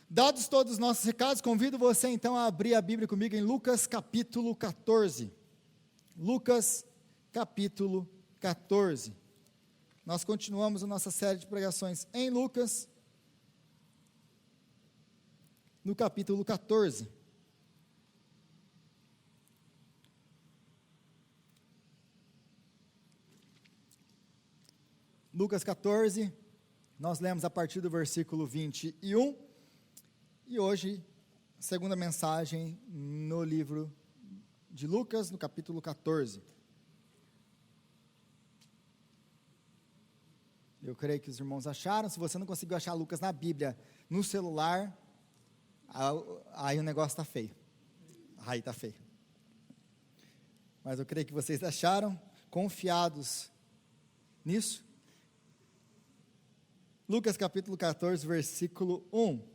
Dados todos os nossos recados, convido você então a abrir a Bíblia comigo em Lucas capítulo 14. Lucas capítulo 14. Nós continuamos a nossa série de pregações em Lucas, no capítulo 14. Lucas 14, nós lemos a partir do versículo 21, e hoje, segunda mensagem no livro de Lucas, no capítulo 14. Eu creio que os irmãos acharam. Se você não conseguiu achar Lucas na Bíblia, no celular, aí o negócio está feio. Aí está feio. Mas eu creio que vocês acharam, confiados nisso. Lucas capítulo 14, versículo 1.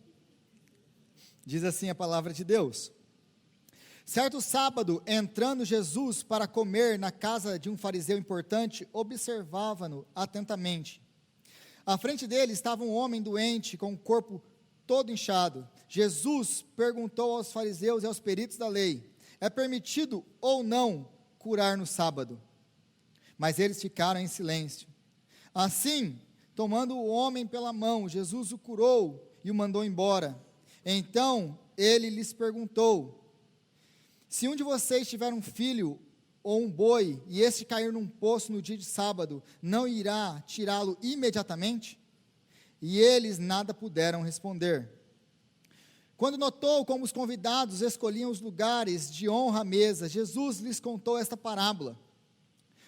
Diz assim a palavra de Deus: Certo sábado, entrando Jesus para comer na casa de um fariseu importante, observava-no atentamente. À frente dele estava um homem doente, com o corpo todo inchado. Jesus perguntou aos fariseus e aos peritos da lei: é permitido ou não curar no sábado? Mas eles ficaram em silêncio. Assim, tomando o homem pela mão, Jesus o curou e o mandou embora. Então ele lhes perguntou: se um de vocês tiver um filho ou um boi, e este cair num poço no dia de sábado, não irá tirá-lo imediatamente? E eles nada puderam responder. Quando notou como os convidados escolhiam os lugares de honra à mesa, Jesus lhes contou esta parábola: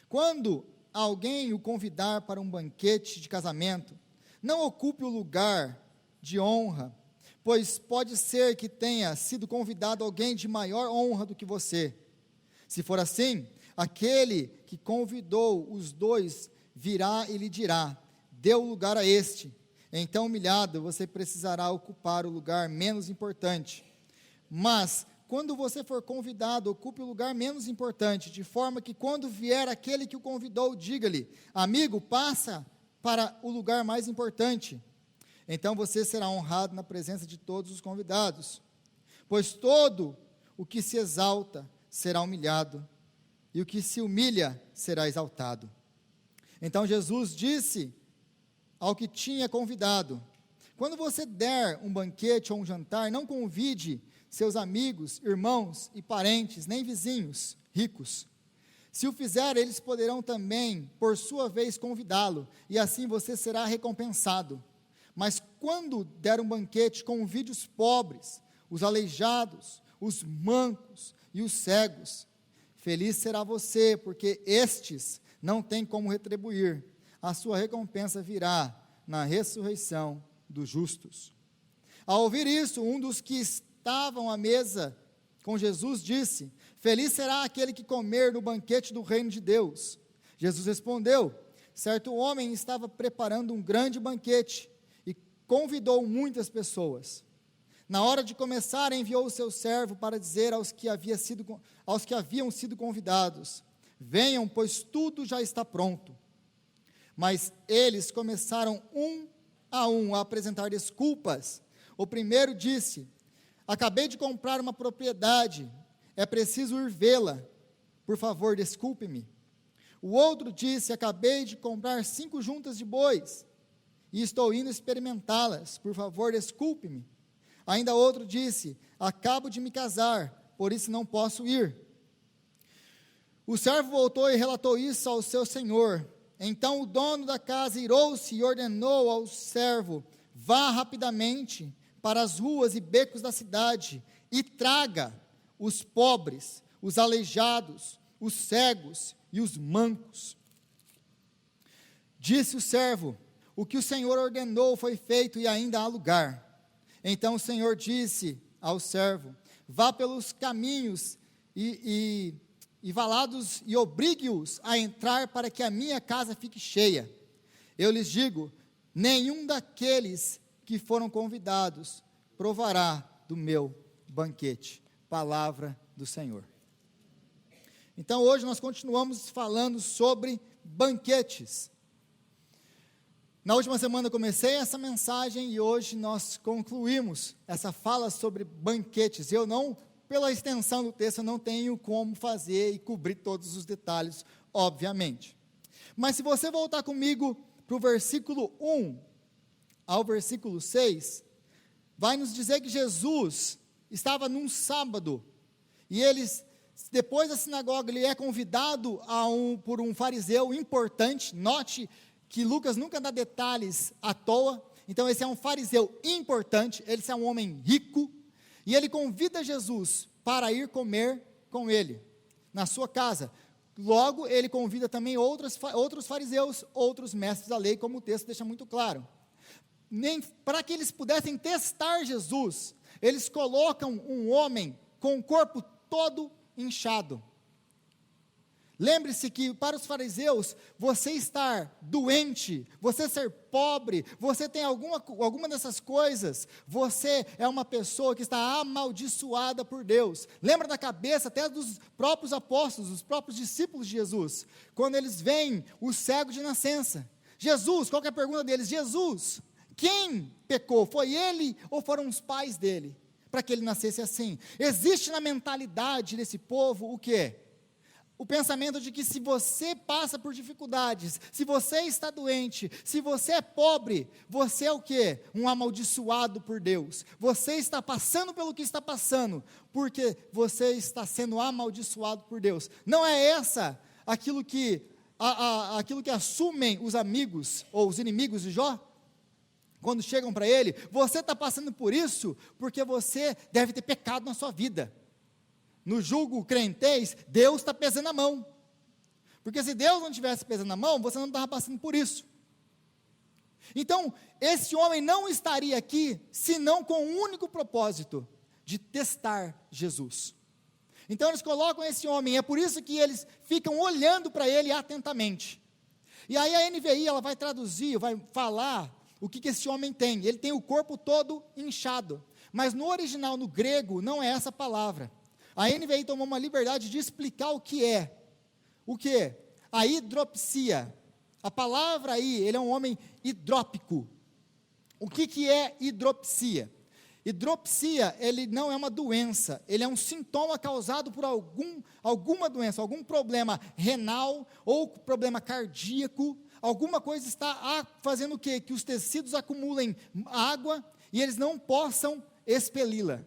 quando alguém o convidar para um banquete de casamento, não ocupe o lugar de honra, pois pode ser que tenha sido convidado alguém de maior honra do que você. Se for assim, aquele que convidou os dois virá e lhe dirá: dê o lugar a este. Então, humilhado, você precisará ocupar o lugar menos importante. Mas, quando você for convidado, ocupe o lugar menos importante, de forma que quando vier aquele que o convidou, diga-lhe: amigo, passa para o lugar mais importante. Então você será honrado na presença de todos os convidados. Pois todo o que se exalta será humilhado, e o que se humilha será exaltado. Então Jesus disse ao que tinha convidado: quando você der um banquete ou um jantar, não convide seus amigos, irmãos e parentes, nem vizinhos ricos. Se o fizer, eles poderão também, por sua vez, convidá-lo, e assim você será recompensado. Mas quando der um banquete, convide os pobres, os aleijados, os mancos e os cegos. Feliz será você, porque estes não têm como retribuir. A sua recompensa virá na ressurreição dos justos. Ao ouvir isso, um dos que estavam à mesa com Jesus disse: feliz será aquele que comer no banquete do reino de Deus. Jesus respondeu: certo homem estava preparando um grande banquete e convidou muitas pessoas. Na hora de começar, enviou o seu servo para dizer aos que haviam sido convidados: venham, pois tudo já está pronto. Mas eles começaram um a apresentar desculpas. O primeiro disse: acabei de comprar uma propriedade, é preciso ir vê-la, por favor, desculpe-me. O outro disse: acabei de comprar 5 juntas de bois, e estou indo experimentá-las, por favor, desculpe-me. Ainda outro disse: acabo de me casar, por isso não posso ir. O servo voltou e relatou isso ao seu senhor. Então o dono da casa irou-se e ordenou ao servo: vá rapidamente para as ruas e becos da cidade e traga os pobres, os aleijados, os cegos e os mancos. Disse o servo: o que o Senhor ordenou foi feito e ainda há lugar. Então o Senhor disse ao servo: vá pelos caminhos e valados e obrigue-os a entrar para que a minha casa fique cheia. Eu lhes digo: nenhum daqueles que foram convidados provará do meu banquete. Palavra do Senhor. Então hoje nós continuamos falando sobre banquetes. Na última semana eu comecei essa mensagem e hoje nós concluímos essa fala sobre banquetes. Eu não, pela extensão do texto, eu não tenho como fazer e cobrir todos os detalhes, obviamente. Mas se você voltar comigo para o versículo 1 ao versículo 6, vai nos dizer que Jesus estava num sábado, e depois da sinagoga, ele é convidado por um fariseu importante. Note que Lucas nunca dá detalhes à toa. Então esse é um fariseu importante, ele é um homem rico, e ele convida Jesus para ir comer com ele, na sua casa. Logo, ele convida também outros fariseus, outros mestres da lei, como o texto deixa muito claro. Para que eles pudessem testar Jesus, eles colocam um homem com o corpo todo inchado. Lembre-se que para os fariseus, você estar doente, você ser pobre, você tem alguma dessas coisas, você é uma pessoa que está amaldiçoada por Deus. Lembra da cabeça até dos próprios apóstolos, dos próprios discípulos de Jesus, quando eles veem o cego de nascença. Jesus, qual que é a pergunta deles? Jesus, quem pecou? Foi ele ou foram os pais dele? Para que ele nascesse assim. Existe na mentalidade desse povo o quê? O pensamento de que se você passa por dificuldades, se você está doente, se você é pobre, você é o quê? Um amaldiçoado por Deus. Você está passando pelo que está passando, porque você está sendo amaldiçoado por Deus. Não é aquilo que assumem os amigos ou os inimigos de Jó? Quando chegam para ele, você está passando por isso porque você deve ter pecado na sua vida. No julgo crentez, Deus está pesando a mão. Porque se Deus não tivesse pesando a mão, você não estava passando por isso. Então, esse homem não estaria aqui, senão com o único propósito de testar Jesus. Então, eles colocam esse homem, é por isso que eles ficam olhando para ele atentamente. E aí a NVI, ela vai traduzir, vai falar o que esse homem tem. Ele tem o corpo todo inchado. Mas no original, no grego, não é essa palavra. A NVI tomou uma liberdade de explicar o que é. O que? A hidropsia. A palavra aí, ele é um homem hidrópico. O que é hidropsia? Hidropsia, ele não é uma doença, ele é um sintoma causado por alguma doença, algum problema renal ou problema cardíaco. Alguma coisa está fazendo o quê? Que os tecidos acumulem água e eles não possam expeli-la.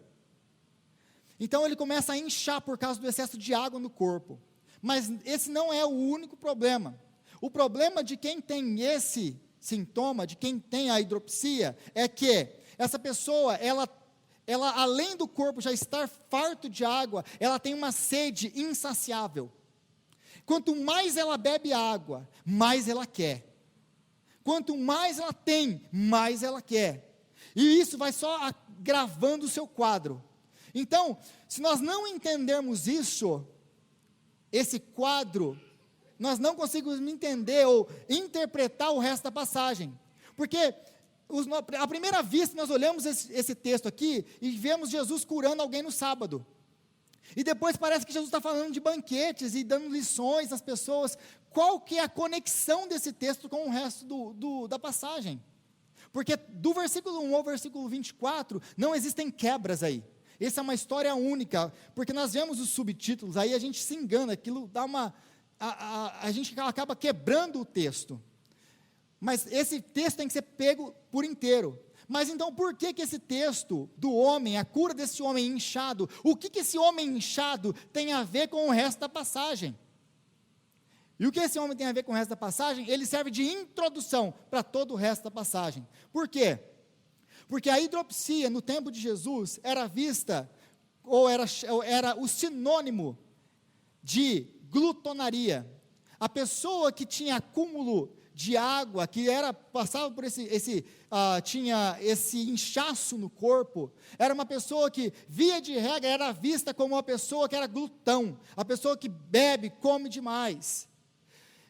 Então ele começa a inchar por causa do excesso de água no corpo. Mas esse não é o único problema. O problema de quem tem esse sintoma, de quem tem a hidropsia, é que essa pessoa, ela além do corpo já estar farto de água, ela tem uma sede insaciável. Quanto mais ela bebe água, mais ela quer. Quanto mais ela tem, mais ela quer. E isso vai só agravando o seu quadro. Então, se nós não entendermos esse quadro, nós não conseguimos entender ou interpretar o resto da passagem. Porque, à primeira vista, nós olhamos esse texto aqui e vemos Jesus curando alguém no sábado. E depois parece que Jesus está falando de banquetes e dando lições às pessoas. Qual que é a conexão desse texto com o resto da passagem? Porque do versículo 1 ao versículo 24, não existem quebras aí. Essa é uma história única, porque nós vemos os subtítulos, aí a gente se engana, aquilo dá a gente acaba quebrando o texto. Mas esse texto tem que ser pego por inteiro. Mas então por que esse texto do homem, a cura desse homem inchado, o que esse homem inchado tem a ver com o resto da passagem? E o que esse homem tem a ver com o resto da passagem? Ele serve de introdução para todo o resto da passagem. Por quê? Porque a hidropsia no tempo de Jesus era vista, ou era o sinônimo de glutonaria. A pessoa que tinha acúmulo de água, que passava por tinha esse inchaço no corpo, era uma pessoa que, via de regra, era vista como uma pessoa que era glutão, a pessoa que bebe, come demais.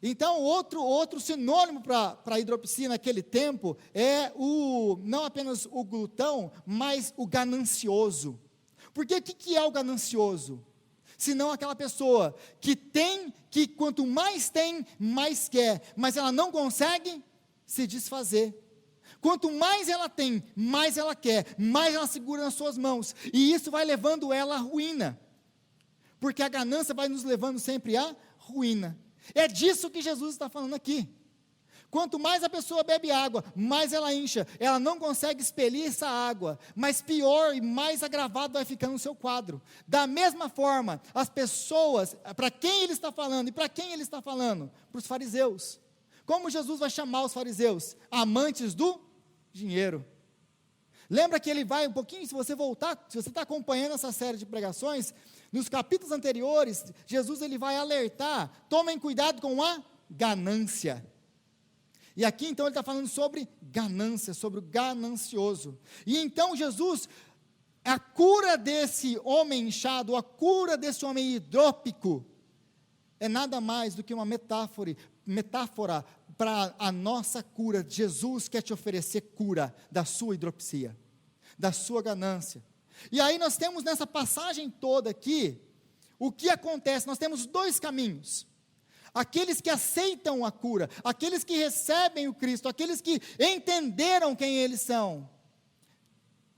Então, outro sinônimo para a hidropsia naquele tempo é não apenas o glutão, mas o ganancioso. Porque o que é o ganancioso? Senão aquela pessoa que quanto mais tem, mais quer, mas ela não consegue se desfazer. Quanto mais ela tem, mais ela quer, mais ela segura nas suas mãos, e isso vai levando ela à ruína, porque a ganância vai nos levando sempre à ruína. É disso que Jesus está falando aqui. Quanto mais a pessoa bebe água, mais ela incha, ela não consegue expelir essa água, mas pior e mais agravado vai ficando o seu quadro. Da mesma forma, as pessoas, para quem ele está falando, e para quem ele está falando? Para os fariseus. Como Jesus vai chamar os fariseus? Amantes do dinheiro. Lembra que ele vai um pouquinho, se você voltar, se você está acompanhando essa série de pregações, nos capítulos anteriores, Jesus ele vai alertar, tomem cuidado com a ganância. E aqui então ele está falando sobre ganância, sobre o ganancioso. E então Jesus, a cura desse homem inchado, a cura desse homem hidrópico, é nada mais do que uma metáfora para a nossa cura. Jesus quer te oferecer cura da sua hidropsia, da sua ganância. E aí nós temos nessa passagem toda aqui, o que acontece? Nós temos dois caminhos. Aqueles que aceitam a cura, aqueles que recebem o Cristo, aqueles que entenderam quem eles são,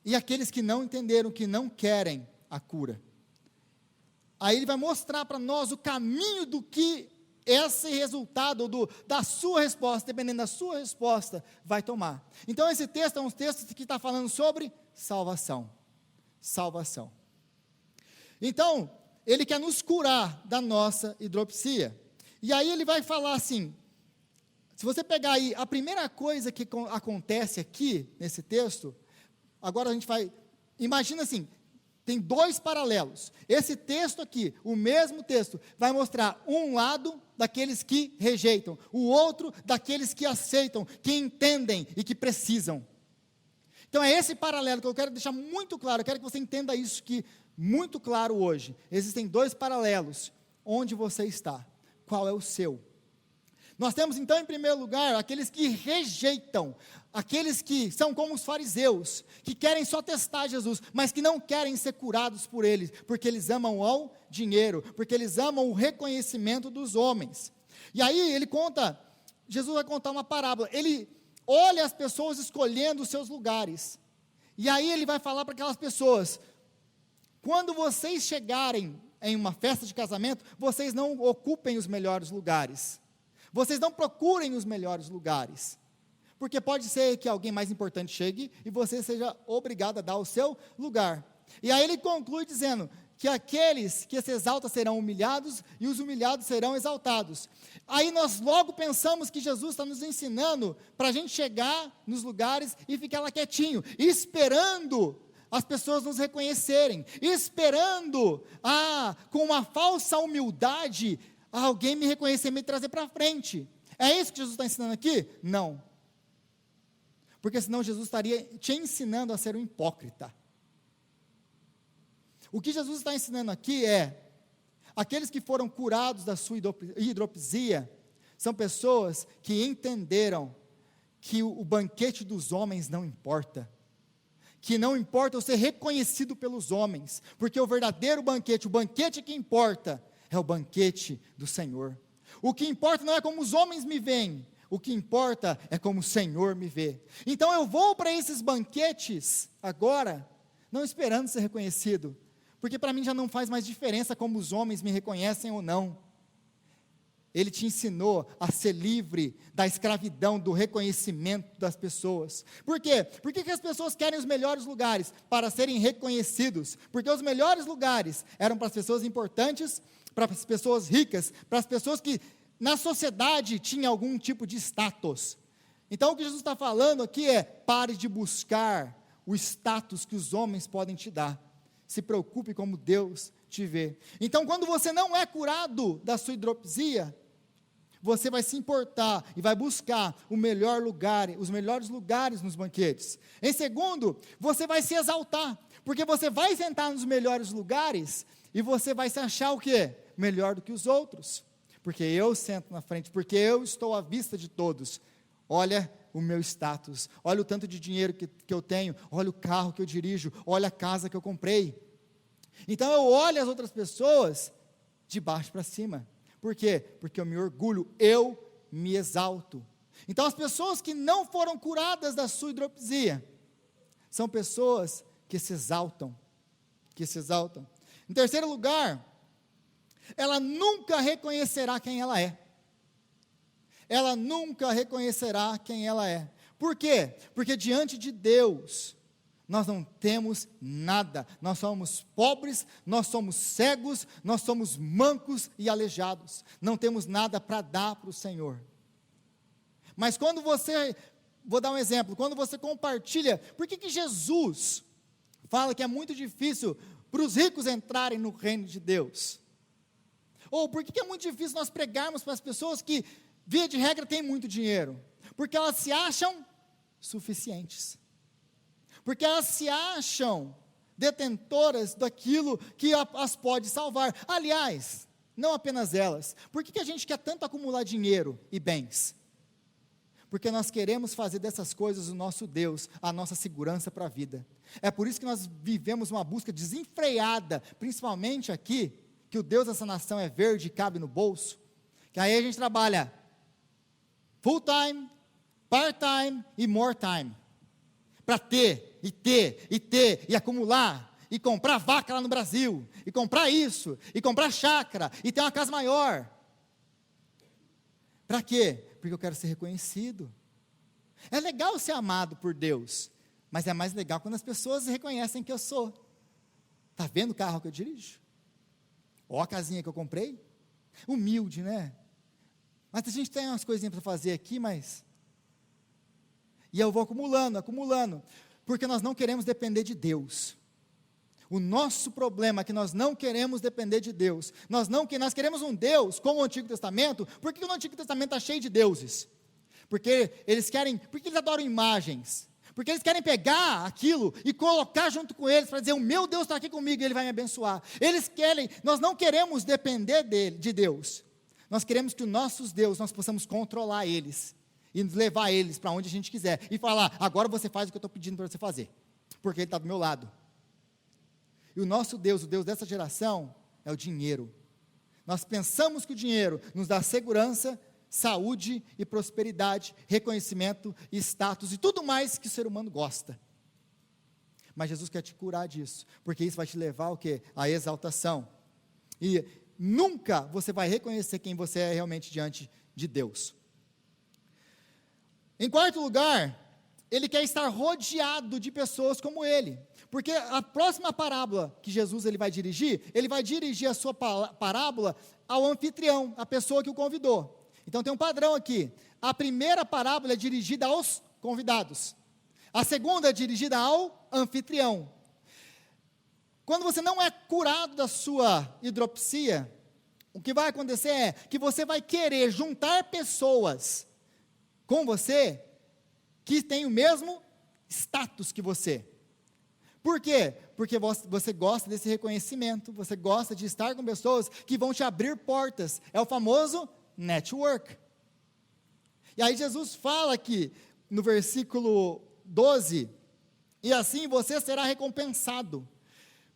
e aqueles que não entenderam, que não querem a cura. Aí ele vai mostrar para nós o caminho do que esse resultado da sua resposta, dependendo da sua resposta, vai tomar. Então esse texto é um texto que está falando sobre salvação. Salvação. Então, ele quer nos curar da nossa hidropsia. E aí ele vai falar assim, se você pegar aí, a primeira coisa que acontece aqui, nesse texto, agora a gente vai, imagina assim, tem dois paralelos. Esse texto aqui, o mesmo texto, vai mostrar um lado daqueles que rejeitam, o outro daqueles que aceitam, que entendem e que precisam. Então é esse paralelo que eu quero deixar muito claro, eu quero que você entenda isso aqui muito claro hoje. Existem dois paralelos, onde você está, qual é o seu? Nós temos então em primeiro lugar, aqueles que rejeitam, aqueles que são como os fariseus, que querem só testar Jesus, mas que não querem ser curados por ele, porque eles amam ao dinheiro, porque eles amam o reconhecimento dos homens. E aí Jesus vai contar uma parábola, ele olha as pessoas escolhendo os seus lugares, e aí ele vai falar para aquelas pessoas, quando vocês chegarem em uma festa de casamento, vocês não ocupem os melhores lugares, vocês não procurem os melhores lugares, porque pode ser que alguém mais importante chegue, e você seja obrigado a dar o seu lugar. E aí ele conclui dizendo, que aqueles que se exaltam serão humilhados, e os humilhados serão exaltados. Aí nós logo pensamos que Jesus está nos ensinando, para a gente chegar nos lugares, e ficar lá quietinho, esperando as pessoas nos reconhecerem, esperando, com uma falsa humildade, alguém me reconhecer, me trazer para frente. É isso que Jesus está ensinando aqui? Não. Porque senão Jesus estaria te ensinando a ser um hipócrita. O que Jesus está ensinando aqui é, aqueles que foram curados da sua hidropsia, são pessoas que entenderam que o banquete dos homens não importa, que não importa eu ser reconhecido pelos homens, porque o verdadeiro banquete, o banquete que importa, é o banquete do Senhor. O que importa não é como os homens me veem, o que importa é como o Senhor me vê. Então eu vou para esses banquetes agora, não esperando ser reconhecido, porque para mim já não faz mais diferença como os homens me reconhecem ou não. Ele te ensinou a ser livre da escravidão, do reconhecimento das pessoas. Por quê? Por que as pessoas querem os melhores lugares? Para serem reconhecidos. Porque os melhores lugares eram para as pessoas importantes, para as pessoas ricas, para as pessoas que na sociedade tinham algum tipo de status. Então o que Jesus está falando aqui é, pare de buscar o status que os homens podem te dar. Se preocupe como Deus te vê. Então quando você não é curado da sua hidropsia, você vai se importar e vai buscar o melhor lugar, os melhores lugares nos banquetes. Em segundo, você vai se exaltar, porque você vai sentar nos melhores lugares e você vai se achar o quê? Melhor do que os outros, porque eu sento na frente, porque eu estou à vista de todos. Olha o meu status, olha o tanto de dinheiro que eu tenho, olha o carro que eu dirijo, olha a casa que eu comprei. Então eu olho as outras pessoas de baixo para cima. Por quê? Porque eu me orgulho, eu me exalto. Então, as pessoas que não foram curadas da sua hidropisia, são pessoas que se exaltam, Em terceiro lugar, ela nunca reconhecerá quem ela é. Por quê? Porque diante de Deus, nós não temos nada, nós somos pobres, nós somos cegos, nós somos mancos e aleijados, não temos nada para dar para o Senhor. Mas quando você, vou dar um exemplo, quando você compartilha, por que Jesus fala que é muito difícil para os ricos entrarem no reino de Deus? Ou por que é muito difícil nós pregarmos para as pessoas que, via de regra, têm muito dinheiro? Porque elas se acham suficientes. Porque elas se acham detentoras daquilo que as pode salvar. Aliás, não apenas elas. Por que a gente quer tanto acumular dinheiro e bens? Porque nós queremos fazer dessas coisas o nosso Deus, a nossa segurança para a vida. É por isso que nós vivemos uma busca desenfreada, principalmente aqui, que o Deus dessa nação é verde e cabe no bolso, que aí a gente trabalha full time, part time e more time, para ter, e acumular, e comprar vaca lá no Brasil, e comprar isso, e comprar chácara, e ter uma casa maior. Para quê? Porque eu quero ser reconhecido. É legal ser amado por Deus, mas é mais legal quando as pessoas reconhecem que eu sou. Está vendo o carro que eu dirijo? Ó a casinha que eu comprei? Humilde, né? Mas a gente tem umas coisinhas para fazer aqui, mas... E eu vou acumulando, porque nós não queremos depender de Deus. O nosso problema é que nós não queremos depender de Deus. Nós queremos um Deus como o Antigo Testamento. Por que o Antigo Testamento está cheio de deuses? Porque eles adoram imagens. Porque eles querem pegar aquilo e colocar junto com eles para dizer, o meu Deus está aqui comigo e Ele vai me abençoar. Nós não queremos depender de Deus. Nós queremos que os nossos deuses, nós possamos controlar eles. E levar eles para onde a gente quiser. E falar, agora você faz o que eu estou pedindo para você fazer. Porque Ele está do meu lado. E o nosso Deus, o Deus dessa geração, é o dinheiro. Nós pensamos que o dinheiro nos dá segurança, saúde e prosperidade, reconhecimento e status e tudo mais que o ser humano gosta. Mas Jesus quer te curar disso, porque isso vai te levar ao quê? À exaltação. E nunca você vai reconhecer quem você é realmente diante de Deus. Em quarto lugar, ele quer estar rodeado de pessoas como ele. Porque a próxima parábola que Jesus ele vai dirigir a sua parábola ao anfitrião, a pessoa que o convidou. Então tem um padrão aqui. A primeira parábola é dirigida aos convidados. A segunda é dirigida ao anfitrião. Quando você não é curado da sua hidropsia, o que vai acontecer é que você vai querer juntar pessoas com você que têm o mesmo status que você. Por quê? Porque você gosta desse reconhecimento, você gosta de estar com pessoas que vão te abrir portas. É o famoso network. E aí Jesus fala aqui, no versículo 12, e assim você será recompensado.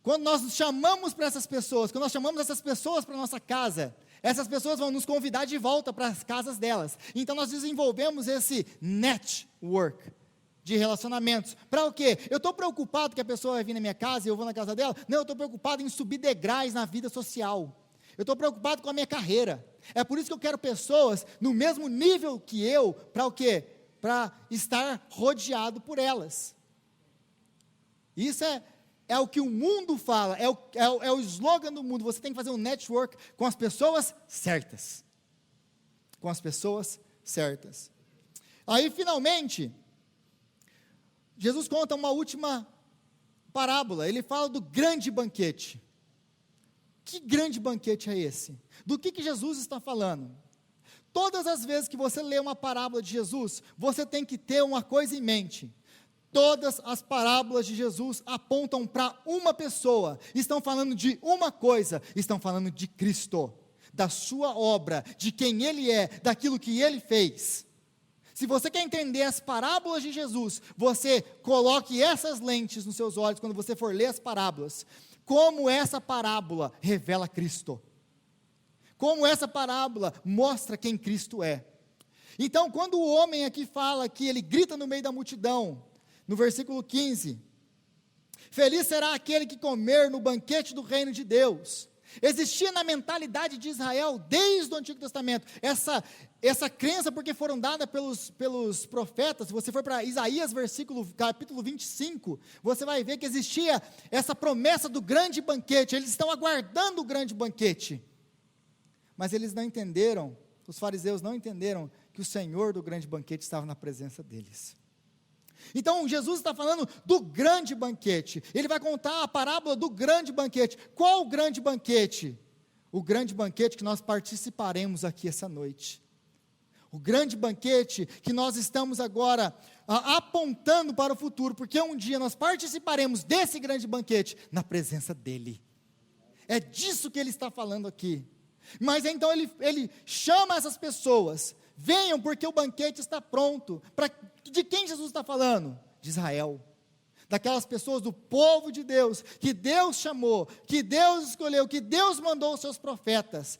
Quando nós chamamos para essas pessoas, quando nós chamamos essas pessoas para a nossa casa, essas pessoas vão nos convidar de volta para as casas delas. Então nós desenvolvemos esse network de relacionamentos. Para o quê? Eu estou preocupado que a pessoa vai vir na minha casa e eu vou na casa dela? Não, eu estou preocupado em subir degraus na vida social. Eu estou preocupado com a minha carreira. É por isso que eu quero pessoas no mesmo nível que eu, para o quê? Para estar rodeado por elas. Isso é o que o mundo fala, é o slogan do mundo. Você tem que fazer um network com as pessoas certas. Com as pessoas certas. Aí, finalmente, Jesus conta uma última parábola. Ele fala do grande banquete. Que grande banquete é esse? Do que Jesus está falando? Todas as vezes que você lê uma parábola de Jesus, você tem que ter uma coisa em mente. Todas as parábolas de Jesus apontam para uma pessoa, estão falando de uma coisa, estão falando de Cristo, da sua obra, de quem Ele é, daquilo que Ele fez. Se você quer entender as parábolas de Jesus, você coloque essas lentes nos seus olhos quando você for ler as parábolas. Como essa parábola revela Cristo. Como essa parábola mostra quem Cristo é. Então, quando o homem aqui fala que ele grita no meio da multidão, no versículo 15, feliz será aquele que comer no banquete do reino de Deus. Existia na mentalidade de Israel, desde o Antigo Testamento, essa crença, porque foram dadas pelos profetas. Se você for para Isaías, capítulo 25, você vai ver que existia essa promessa do grande banquete. Eles estão aguardando o grande banquete, mas eles não entenderam, os fariseus não entenderam que o Senhor do grande banquete estava na presença deles. Então, Jesus está falando do grande banquete. Ele vai contar a parábola do grande banquete. Qual o grande banquete? O grande banquete que nós participaremos aqui essa noite. O grande banquete que nós estamos agora apontando para o futuro, porque um dia nós participaremos desse grande banquete na presença dEle. É disso que ele está falando aqui. Mas então ele chama essas pessoas, venham porque o banquete está pronto. De quem Jesus está falando? De Israel, daquelas pessoas do povo de Deus, que Deus chamou, que Deus escolheu, que Deus mandou os seus profetas.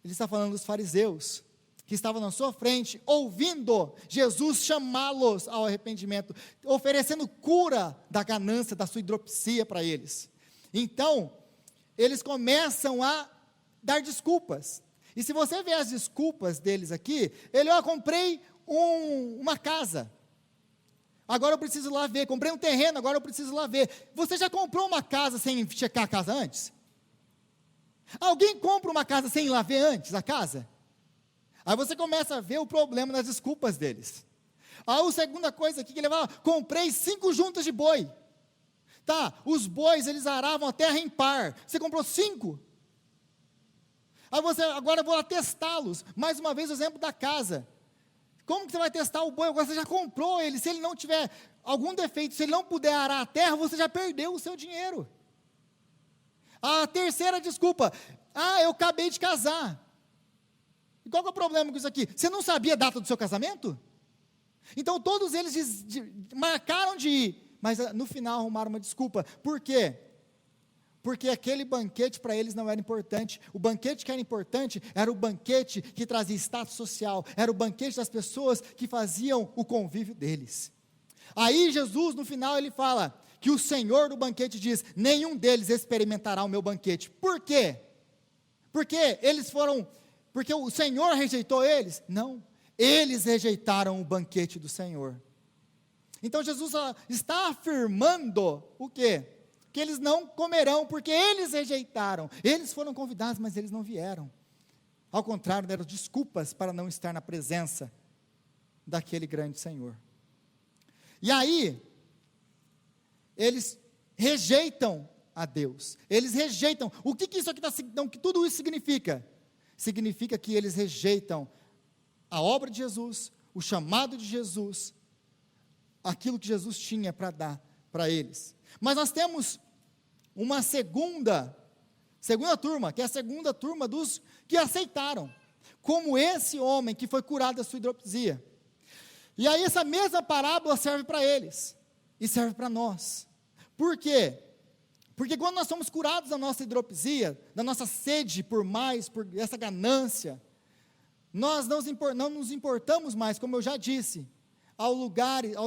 Ele está falando dos fariseus, que estavam na sua frente, ouvindo Jesus chamá-los ao arrependimento, oferecendo cura da ganância, da sua hidropsia para eles. Então, eles começam a dar desculpas, e se você ver as desculpas deles aqui, comprei uma casa, agora eu preciso ir lá ver, comprei um terreno, agora eu preciso ir lá ver. Você já comprou uma casa sem checar a casa antes? Alguém compra uma casa sem ir lá ver antes a casa? Aí você começa a ver o problema nas desculpas deles. A segunda coisa aqui que ele fala, comprei 5 juntas de boi. Tá, os bois eles aravam a terra em par, você comprou 5. Agora eu vou lá testá-los. Mais uma vez o exemplo da casa. Como que você vai testar o boi? Agora você já comprou ele, se ele não tiver algum defeito, se ele não puder arar a terra, você já perdeu o seu dinheiro. A terceira desculpa, eu acabei de casar. E qual que é o problema com isso aqui? Você não sabia a data do seu casamento? Então todos eles marcaram de ir, mas no final arrumaram uma desculpa. Por quê? Porque aquele banquete para eles não era importante. O banquete que era importante era o banquete que trazia status social, era o banquete das pessoas que faziam o convívio deles. Aí Jesus no final ele fala que o Senhor do banquete diz, nenhum deles experimentará o meu banquete. Por quê? Porque o Senhor rejeitou eles? Não, eles rejeitaram o banquete do Senhor. Então Jesus está afirmando o quê? Que eles não comerão, porque eles rejeitaram. Eles foram convidados, mas eles não vieram. Ao contrário, deram desculpas para não estar na presença daquele grande Senhor. E aí, eles rejeitam a Deus. Eles rejeitam. O que isso aqui o que tudo isso significa? Significa que eles rejeitam a obra de Jesus, o chamado de Jesus, aquilo que Jesus tinha para dar para eles. Mas nós temos uma segunda turma, que é a segunda turma dos que aceitaram, como esse homem que foi curado da sua hidropisia. E aí essa mesma parábola serve para eles, e serve para nós. Por quê? Porque quando nós somos curados da nossa hidropisia, da nossa sede por mais, por essa ganância, nós não nos importamos mais, como eu já disse, aos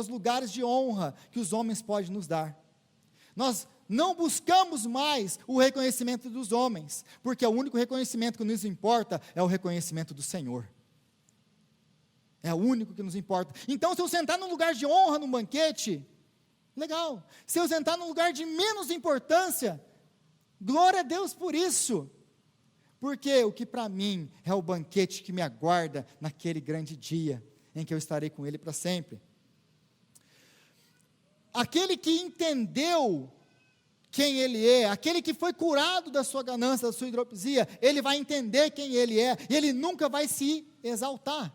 lugares de honra que os homens podem nos dar. Nós não buscamos mais o reconhecimento dos homens, porque o único reconhecimento que nos importa é o reconhecimento do Senhor. É o único que nos importa. Então, se eu sentar num lugar de honra num banquete, legal. Se eu sentar num lugar de menos importância, glória a Deus por isso. Porque o que para mim é o banquete que me aguarda naquele grande dia, em que eu estarei com Ele para sempre. Aquele que entendeu quem Ele é, aquele que foi curado da sua ganância, da sua hidropisia, ele vai entender quem Ele é, e ele nunca vai se exaltar,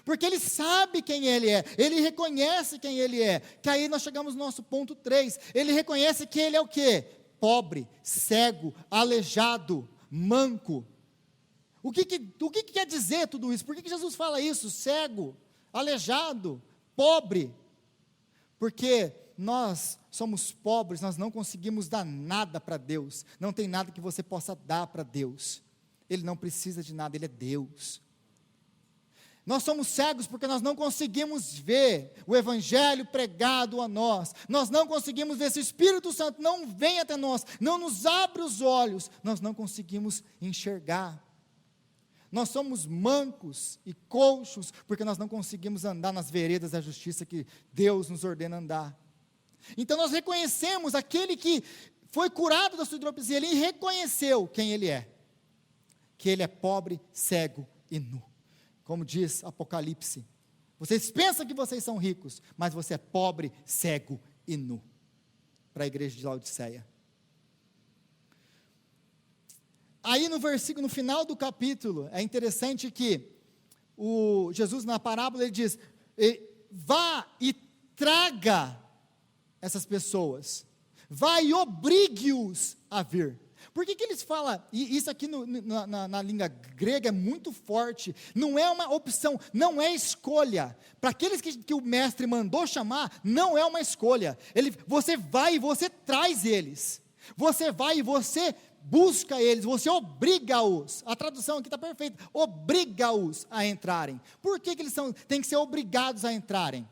porque ele sabe quem Ele é, ele reconhece quem Ele é, que aí nós chegamos no nosso ponto 3, ele reconhece que Ele é o quê? Pobre, cego, aleijado, manco. O que quer dizer tudo isso? Por que Jesus fala isso? Cego, aleijado, pobre. Porque nós somos pobres, nós não conseguimos dar nada para Deus. Não tem nada que você possa dar para Deus. Ele não precisa de nada, Ele é Deus. Nós somos cegos porque nós não conseguimos ver o Evangelho pregado a nós. Nós não conseguimos ver, se o Espírito Santo não vem até nós, não nos abre os olhos, nós não conseguimos enxergar. Nós somos mancos e coxos porque nós não conseguimos andar nas veredas da justiça que Deus nos ordena andar. Então nós reconhecemos aquele que foi curado da sua hidropisia, ele reconheceu quem ele é. Que ele é pobre, cego e nu. Como diz Apocalipse, vocês pensam que vocês são ricos, mas você é pobre, cego e nu. Para a igreja de Laodiceia. Aí no final do capítulo, é interessante que Jesus na parábola ele diz, vá e traga essas pessoas, vá e obrigue-os a vir. Por que eles falam, e isso aqui na língua grega é muito forte, não é uma opção, não é escolha, para aqueles que o mestre mandou chamar, não é uma escolha, você vai e você traz eles, você vai e você busca eles, você obriga-os, a tradução aqui está perfeita, obriga-os a entrarem. Por que eles têm que ser obrigados a entrarem?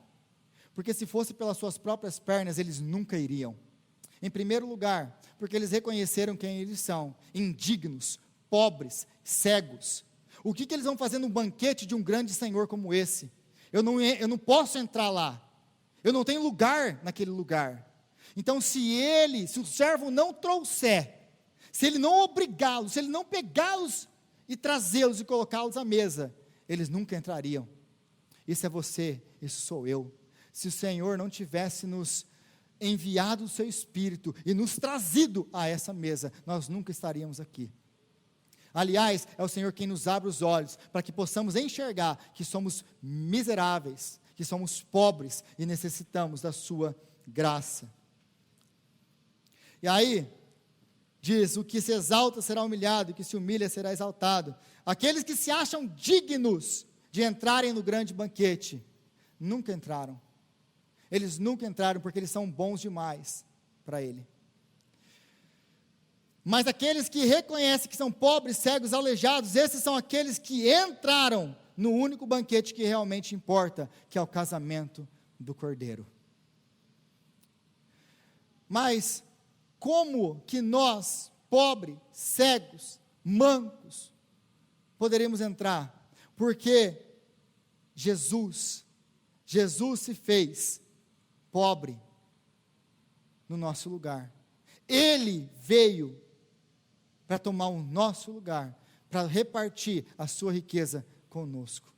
Porque se fosse pelas suas próprias pernas, eles nunca iriam. Em primeiro lugar, porque eles reconheceram quem eles são, indignos, pobres, cegos. O que eles vão fazer num banquete de um grande Senhor como esse? Eu não posso entrar lá, eu não tenho lugar naquele lugar. Então se o servo não trouxer, se ele não obrigá-los, se ele não pegá-los e trazê-los e colocá-los à mesa, eles nunca entrariam. Isso é você, isso sou eu. Se o Senhor não tivesse nos enviado o seu Espírito e nos trazido a essa mesa, nós nunca estaríamos aqui. Aliás, é o Senhor quem nos abre os olhos, para que possamos enxergar que somos miseráveis, que somos pobres e necessitamos da sua graça. E aí, diz, o que se exalta será humilhado, e o que se humilha será exaltado. Aqueles que se acham dignos de entrarem no grande banquete, nunca entraram. Eles nunca entraram porque eles são bons demais para Ele. Mas aqueles que reconhecem que são pobres, cegos, aleijados, esses são aqueles que entraram no único banquete que realmente importa, que é o casamento do Cordeiro. Mas como que nós, pobres, cegos, mancos, poderíamos entrar? Porque Jesus se fez pobre no nosso lugar. Ele veio para tomar o nosso lugar, para repartir a sua riqueza conosco.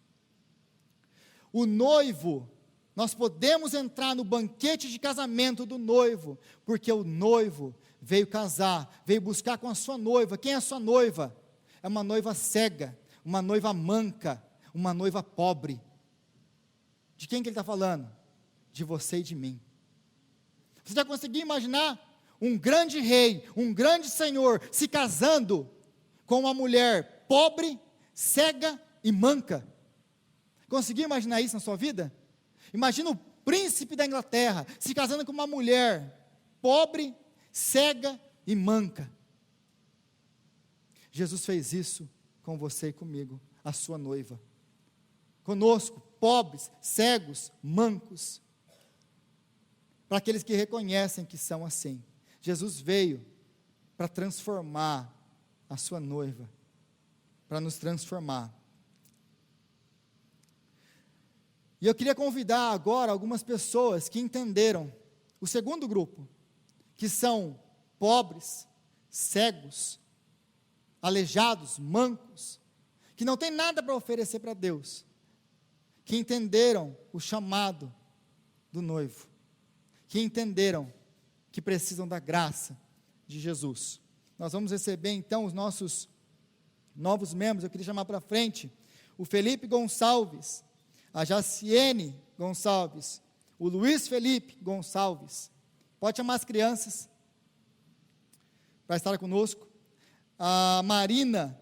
O noivo, nós podemos entrar no banquete de casamento do noivo, porque o noivo veio casar, veio buscar com a sua noiva. Quem é a sua noiva? É uma noiva cega, uma noiva manca, uma noiva pobre. De quem que ele está falando? De você e de mim. Você já conseguiu imaginar um grande rei, um grande senhor se casando com uma mulher pobre, cega e manca? Conseguiu imaginar isso na sua vida? Imagina o príncipe da Inglaterra se casando com uma mulher pobre, cega e manca. Jesus fez isso com você e comigo, a sua noiva. Conosco, pobres, cegos, mancos. Para aqueles que reconhecem que são assim. Jesus veio para transformar a sua noiva, para nos transformar. E eu queria convidar agora algumas pessoas que entenderam o segundo grupo, que são pobres, cegos, aleijados, mancos, que não tem nada para oferecer para Deus, que entenderam o chamado do noivo, que entenderam que precisam da graça de Jesus. Nós vamos receber então os nossos novos membros. Eu queria chamar para frente o Felipe Gonçalves, a Jaciene Gonçalves, o Luiz Felipe Gonçalves. Pode chamar as crianças para estar conosco. A Marina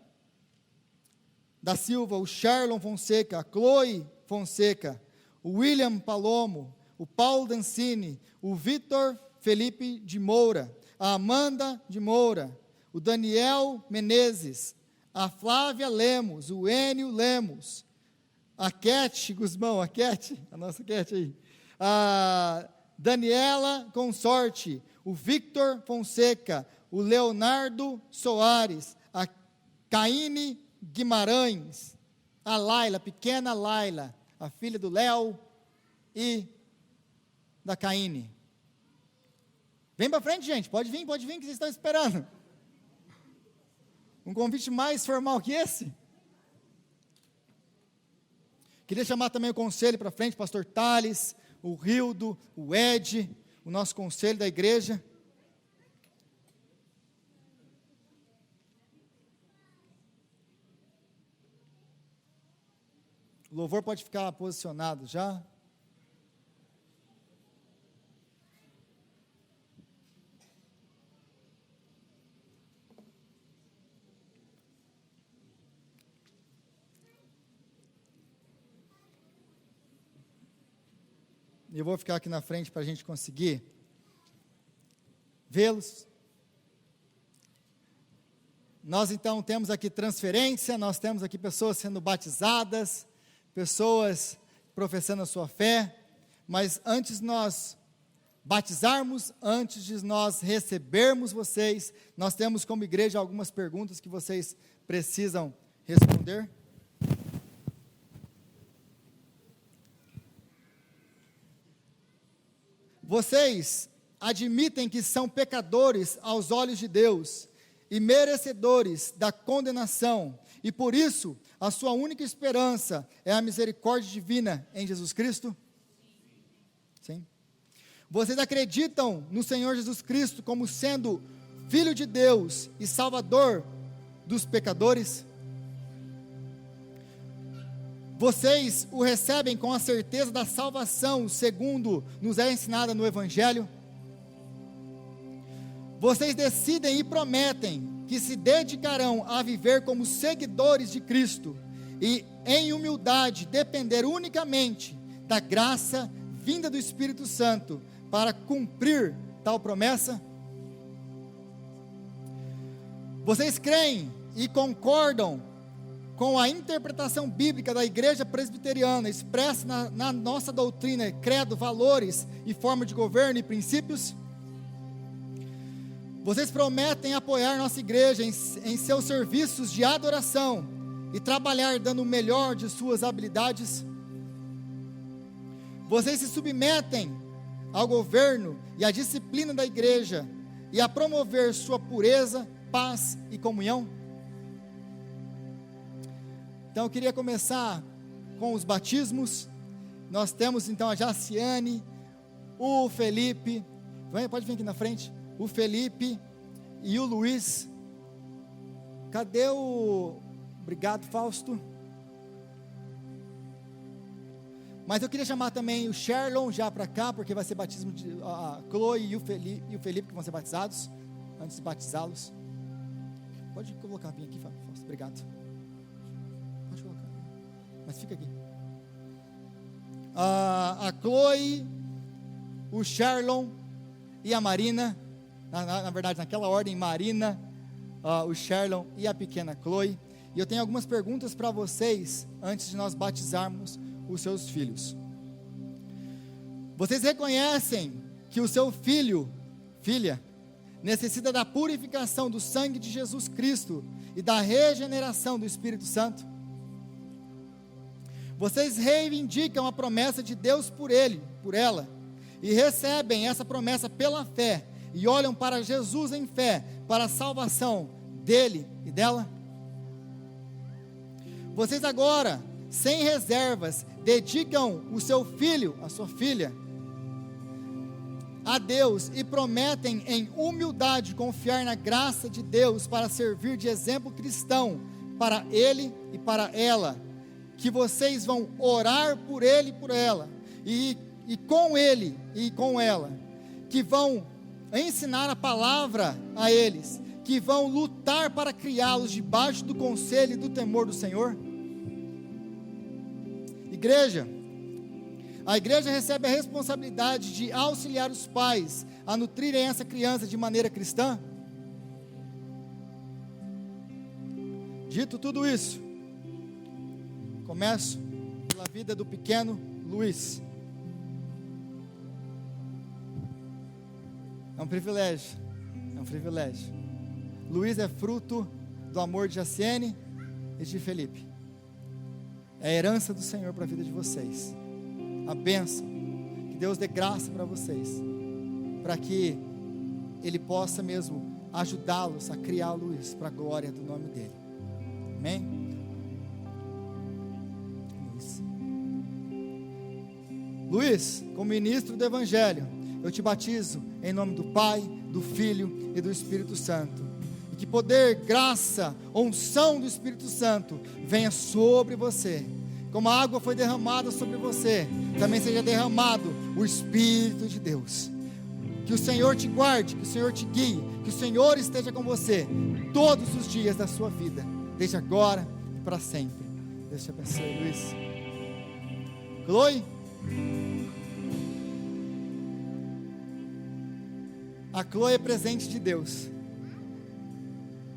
da Silva, o Charlon Fonseca, a Chloe Fonseca, o William Palomo, o Paulo Dancini, o Vitor Felipe de Moura, a Amanda de Moura, o Daniel Menezes, a Flávia Lemos, o Enio Lemos, a Cat Guzmão, a nossa Cat aí, a Daniela Consorte, o Victor Fonseca, o Leonardo Soares, a Caine Guimarães, a Laila, pequena Laila, a filha do Léo e da Caine. Vem para frente, gente, pode vir, que vocês estão esperando. Um convite mais formal que esse. Queria chamar também o conselho para frente, pastor Thales, o Rildo, o Ed, o nosso conselho da igreja. O louvor pode ficar posicionado já. E eu vou ficar aqui na frente para a gente conseguir vê-los. Nós então temos aqui transferência, nós temos aqui pessoas sendo batizadas, pessoas professando a sua fé, mas antes de nós batizarmos, antes de nós recebermos vocês, nós temos como igreja algumas perguntas que vocês precisam responder. Vocês admitem que são pecadores aos olhos de Deus e merecedores da condenação, e por isso a sua única esperança é a misericórdia divina em Jesus Cristo? Sim. Vocês acreditam no Senhor Jesus Cristo como sendo Filho de Deus e Salvador dos pecadores? Vocês o recebem com a certeza da salvação, segundo nos é ensinada no Evangelho? Vocês decidem e prometem que se dedicarão a viver como seguidores de Cristo e, em humildade, depender unicamente da graça vinda do Espírito Santo para cumprir tal promessa? Vocês creem e concordam com a interpretação bíblica da Igreja Presbiteriana, expressa na nossa doutrina, credo, valores e forma de governo e princípios? Vocês prometem apoiar nossa igreja em seus serviços de adoração e trabalhar dando o melhor de suas habilidades? Vocês se submetem ao governo e à disciplina da igreja e a promover sua pureza, paz e comunhão? Então eu queria começar com os batismos. Nós temos então a Jaciane, o Felipe, pode vir aqui na frente, o Felipe e o Luiz. Cadê o... Obrigado, Fausto. Mas eu queria chamar também o Sherlon já para cá, porque vai ser batismo de a Chloe e o Felipe que vão ser batizados, antes de batizá-los. Pode colocar bem aqui, Fausto, obrigado. Pode colocar, mas fica aqui. A Chloe, o Sherlon e a Marina, na verdade naquela ordem, Marina, o Sherlon e a pequena Chloe. E eu tenho algumas perguntas para vocês, antes de nós batizarmos os seus filhos. Vocês reconhecem que o seu filho, filha, necessita da purificação do sangue de Jesus Cristo e da regeneração do Espírito Santo? Vocês reivindicam a promessa de Deus por ele, por ela, e recebem essa promessa pela fé, e olham para Jesus em fé, para a salvação dele e dela? Vocês agora, sem reservas, dedicam o seu filho, a sua filha, a Deus e prometem em humildade confiar na graça de Deus para servir de exemplo cristão para ele e para ela, que vocês vão orar por ele e por ela, e com ele e com ela, que vão ensinar a palavra a eles, que vão lutar para criá-los debaixo do conselho e do temor do Senhor? Igreja, a igreja recebe a responsabilidade de auxiliar os pais a nutrirem essa criança de maneira cristã? Dito tudo isso, começo pela vida do pequeno Luiz. É um privilégio. Luiz é fruto do amor de Jaciene e de Felipe. É a herança do Senhor para a vida de vocês. A bênção. Que Deus dê graça para vocês, para que Ele possa mesmo ajudá-los a criar o Luiz para a glória do nome dEle. Amém? Luiz, como ministro do Evangelho, eu te batizo em nome do Pai, do Filho e do Espírito Santo. E que poder, graça, unção do Espírito Santo venha sobre você. Como a água foi derramada sobre você, também seja derramado o Espírito de Deus. Que o Senhor te guarde, que o Senhor te guie, que o Senhor esteja com você todos os dias da sua vida, desde agora e para sempre. Deus te abençoe, Luiz. Chloe? A Chloe é presente de Deus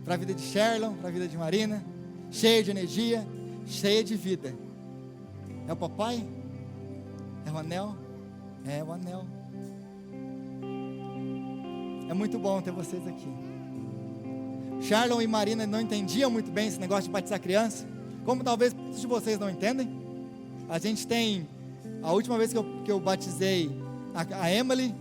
para a vida de Sherlon, para a vida de Marina, cheia de energia, cheia de vida. É o papai? É o anel? É o anel. É muito bom ter vocês aqui. Sherlon e Marina não entendiam muito bem esse negócio de batizar criança, como talvez muitos de vocês não entendem. A gente tem, a última vez que eu batizei a Emily,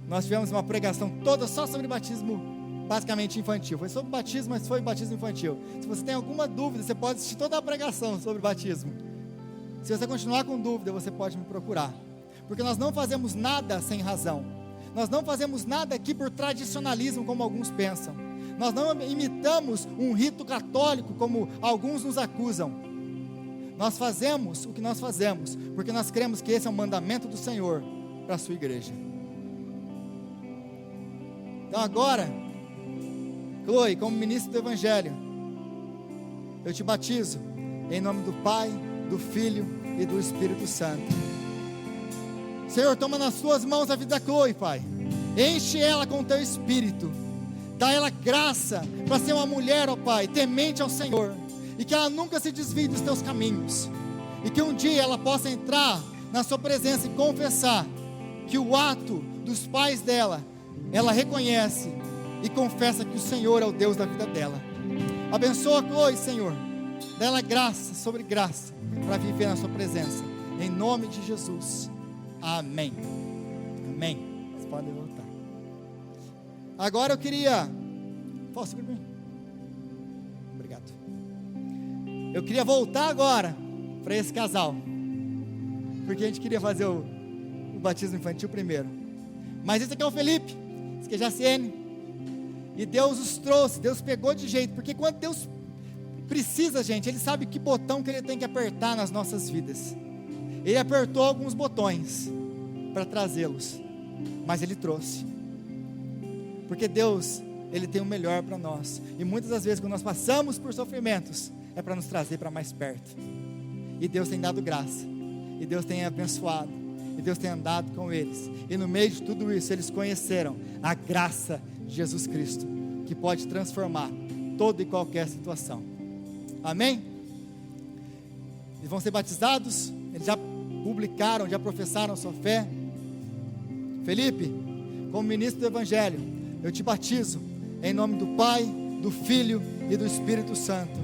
nós tivemos uma pregação toda só sobre batismo, basicamente infantil. Foi sobre batismo, mas foi batismo infantil. Se você tem alguma dúvida, você pode assistir toda a pregação sobre batismo. Se você continuar com dúvida, você pode me procurar, porque nós não fazemos nada sem razão. Nós não fazemos nada aqui por tradicionalismo, como alguns pensam. Nós não imitamos um rito católico, como alguns nos acusam. Nós fazemos o que nós fazemos, porque nós cremos que esse é um mandamento do Senhor para a sua igreja. Então agora, Chloe, como ministro do Evangelho, eu te batizo em nome do Pai, do Filho e do Espírito Santo. Senhor, toma nas suas mãos a vida da Chloe, Pai. Enche ela com o teu Espírito. Dá ela graça para ser uma mulher, ó Pai, temente ao Senhor. E que ela nunca se desvie dos teus caminhos. E que um dia ela possa entrar na sua presença e confessar que o ato dos pais dela, ela reconhece e confessa que o Senhor é o Deus da vida dela. Abençoa a Chloe, Senhor. Dá ela graça sobre graça para viver na sua presença. Em nome de Jesus. Amém. Amém. Vocês podem voltar. Agora eu queria... Posso subir para mim? Obrigado. Eu queria voltar agora para esse casal, porque a gente queria fazer o batismo infantil primeiro. Mas esse aqui é o Felipe, esse aqui é a Jaciene. E Deus os trouxe, Deus pegou de jeito, porque quando Deus precisa, gente, Ele sabe que botão que Ele tem que apertar nas nossas vidas. Ele apertou alguns botões para trazê-los, mas Ele trouxe, porque Deus, Ele tem o melhor para nós. E muitas das vezes quando nós passamos por sofrimentos, é para nos trazer para mais perto. E Deus tem dado graça, e Deus tem abençoado, e Deus tem andado com eles. E no meio de tudo isso, eles conheceram a graça de Jesus Cristo, que pode transformar toda e qualquer situação. Amém? Eles vão ser batizados. Eles já publicaram, já professaram sua fé. Felipe, como ministro do Evangelho, eu te batizo em nome do Pai, do Filho e do Espírito Santo.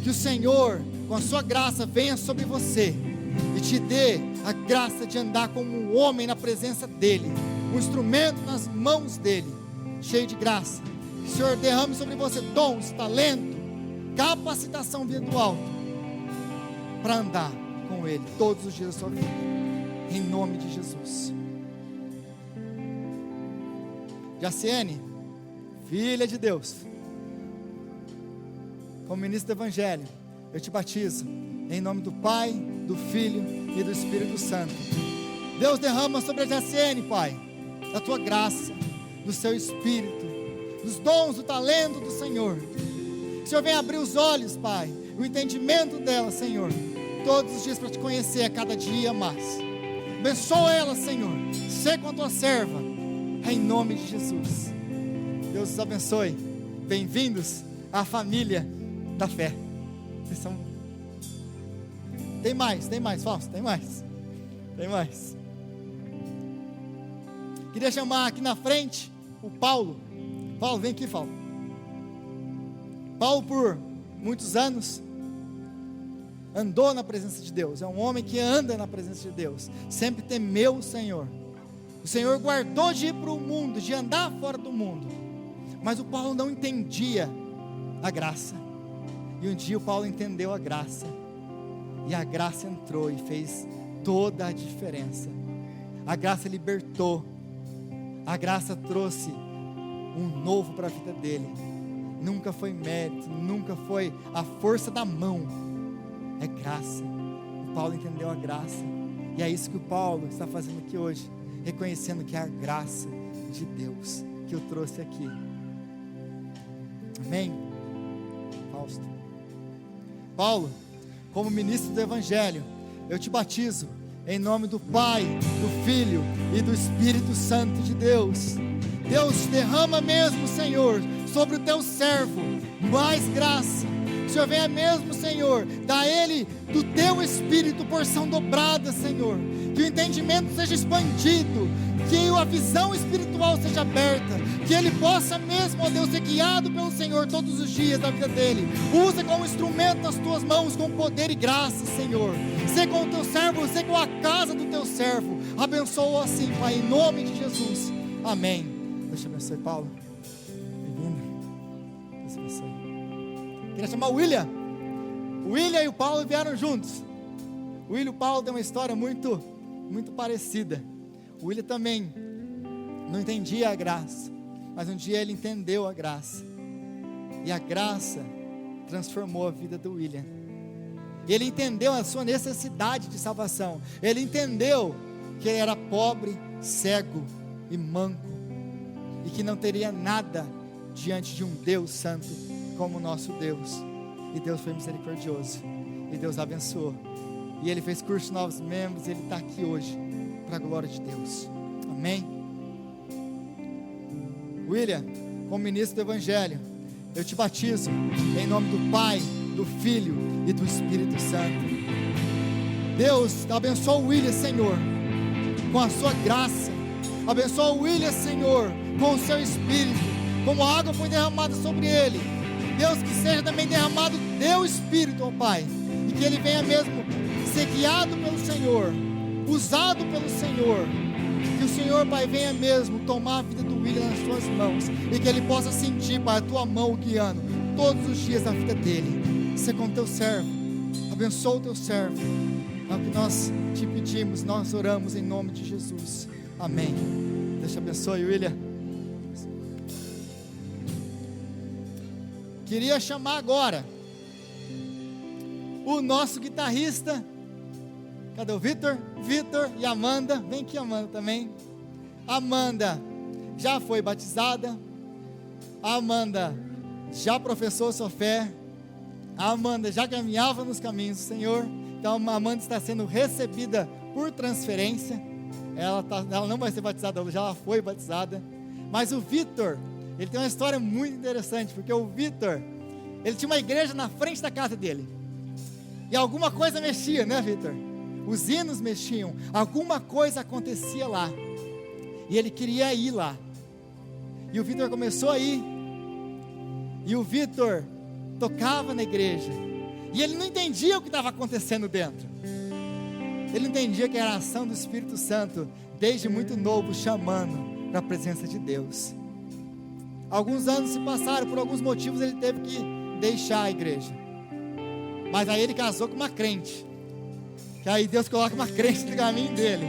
Que o Senhor, com a sua graça, venha sobre você e te dê a graça de andar como um homem na presença dEle, um instrumento nas mãos dEle, cheio de graça. Que o Senhor derrame sobre você dons, talento, capacitação vinda do alto, para andar com Ele todos os dias da sua vida, em nome de Jesus. Jaciene, filha de Deus, como ministro do Evangelho, eu te batizo em nome do Pai, do Filho e do Espírito Santo. Deus, derrama sobre a Jaciene, Pai, da tua graça, do seu Espírito, dos dons, do talento do Senhor. O Senhor vem abrir os olhos, Pai, o entendimento dela, Senhor, todos os dias para te conhecer a cada dia mais. Abençoa ela, Senhor, ser com a tua serva, em nome de Jesus. Deus os abençoe. Bem-vindos à família da fé. Vocês são tem mais, Fausto, tem mais. Queria chamar aqui na frente o Paulo. Paulo, vem aqui, Paulo. Paulo, por muitos anos, andou na presença de Deus. É um homem que anda na presença de Deus. Sempre temeu o Senhor. O Senhor guardou de ir para o mundo, de andar fora do mundo. Mas o Paulo não entendia a graça. E um dia o Paulo entendeu a graça. E a graça entrou e fez toda a diferença. A graça libertou. A graça trouxe um novo para a vida dele. Nunca foi mérito, nunca foi a força da mão. É graça. O Paulo entendeu a graça. E é isso que o Paulo está fazendo aqui hoje. Reconhecendo que é a graça de Deus que o trouxe aqui. Amém? Fausto. Paulo, como ministro do Evangelho, eu te batizo em nome do Pai, do Filho e do Espírito Santo de Deus. Deus, derrama mesmo, Senhor, sobre o teu servo mais graça. O Senhor venha mesmo, Senhor, dá a ele do teu Espírito porção dobrada, Senhor. Que o entendimento seja expandido, que a visão espiritual seja aberta, que ele possa mesmo, ó Deus, ser guiado pelo Senhor todos os dias da vida dele. Usa como instrumento nas tuas mãos com poder e graça, Senhor. Ser com o teu servo, ser com a casa do teu servo. Abençoa assim, Pai, em nome de Jesus. Amém. Deus te abençoe, Paulo. Bem-vindo. Deus te abençoe. Queria chamar o William. O William e o Paulo vieram juntos. O William e o Paulo têm uma história muito parecida. O William também não entendia a graça, mas um dia ele entendeu a graça, e a graça transformou a vida do William. Ele entendeu a sua necessidade de salvação. Ele entendeu que ele era pobre, cego e manco, e que não teria nada diante de um Deus santo como o nosso Deus. E Deus foi misericordioso, e Deus abençoou, e ele fez curso de novos membros, e ele está aqui hoje para a glória de Deus. Amém? William, como ministro do Evangelho, eu te batizo em nome do Pai, do Filho e do Espírito Santo. Deus, abençoa o William, Senhor, com a sua graça. Abençoa o William, Senhor, com o seu Espírito, como a água foi derramada sobre ele. Deus, que seja também derramado teu Espírito, ó Pai, e que ele venha mesmo ser guiado pelo Senhor, usado pelo Senhor. Que o Senhor, Pai, venha mesmo tomar a vida do William nas tuas mãos, e que ele possa sentir, Pai, a tua mão guiando todos os dias da vida dele. Ser com teu servo, abençoa o teu servo. É o que nós te pedimos, nós oramos em nome de Jesus. Amém. Deus te abençoe, William. Queria chamar agora o nosso guitarrista. Cadê o Vitor? Vitor e Amanda. Vem aqui, Amanda, também. Amanda já foi batizada. A Amanda já professou sua fé. A Amanda já caminhava nos caminhos do Senhor. Então a Amanda está sendo recebida por transferência. Ela não vai ser batizada, ela já foi batizada. Mas o Vitor, ele tem uma história muito interessante, porque o Vitor, ele tinha uma igreja na frente da casa dele. E alguma coisa mexia, né, Vitor? Os hinos mexiam, alguma coisa acontecia lá, e ele queria ir lá, e o Vitor começou a ir, e o Vitor tocava na igreja, e ele não entendia o que estava acontecendo dentro, ele não entendia que era a ação do Espírito Santo, desde muito novo, chamando para a presença de Deus. Alguns anos se passaram, por alguns motivos ele teve que deixar a igreja, mas aí ele casou com uma crente, que aí Deus coloca uma crente no caminho dele,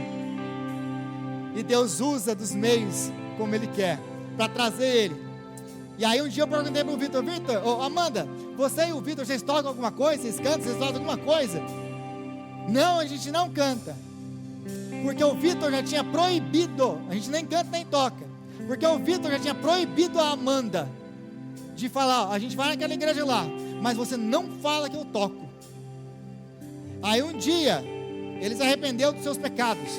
e Deus usa dos meios como Ele quer, para trazer ele. E aí um dia eu perguntei para o Vitor, Amanda, você e o Vitor, vocês tocam alguma coisa? Vocês cantam? Vocês tocam alguma coisa? Não, a gente não canta, porque o Vitor já tinha proibido, a gente nem canta nem toca, porque o Vitor já tinha proibido a Amanda, de falar, a gente vai naquela igreja lá, mas você não fala que eu toco. Aí um dia, ele se arrependeu dos seus pecados,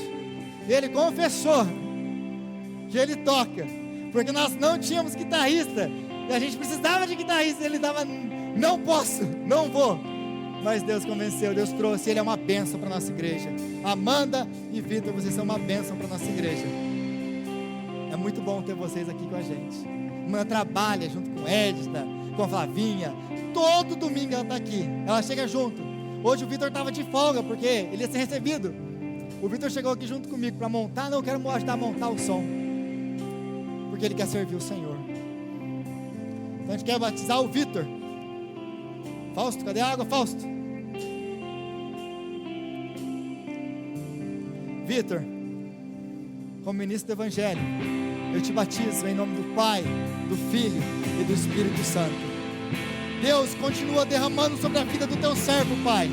ele confessou que ele toca, porque nós não tínhamos guitarrista, e a gente precisava de guitarrista, e ele estava, não posso, não vou. Mas Deus convenceu, Deus trouxe, Ele é uma bênção para a nossa igreja. Amanda e Vitor, vocês são uma bênção para a nossa igreja. É muito bom ter vocês aqui com a gente. Amanda trabalha junto com Edita, com a Flavinha. Todo domingo ela está aqui, ela chega junto. Hoje o Vitor estava de folga, porque ele ia ser recebido. O Vitor chegou aqui junto comigo para montar. Não, eu quero ajudar a montar o som, porque ele quer servir o Senhor. Então a gente quer batizar o Vitor. Fausto, cadê a água, Fausto? Vitor, como ministro do Evangelho, eu te batizo em nome do Pai, do Filho e do Espírito Santo. Deus, continua derramando sobre a vida do teu servo, Pai,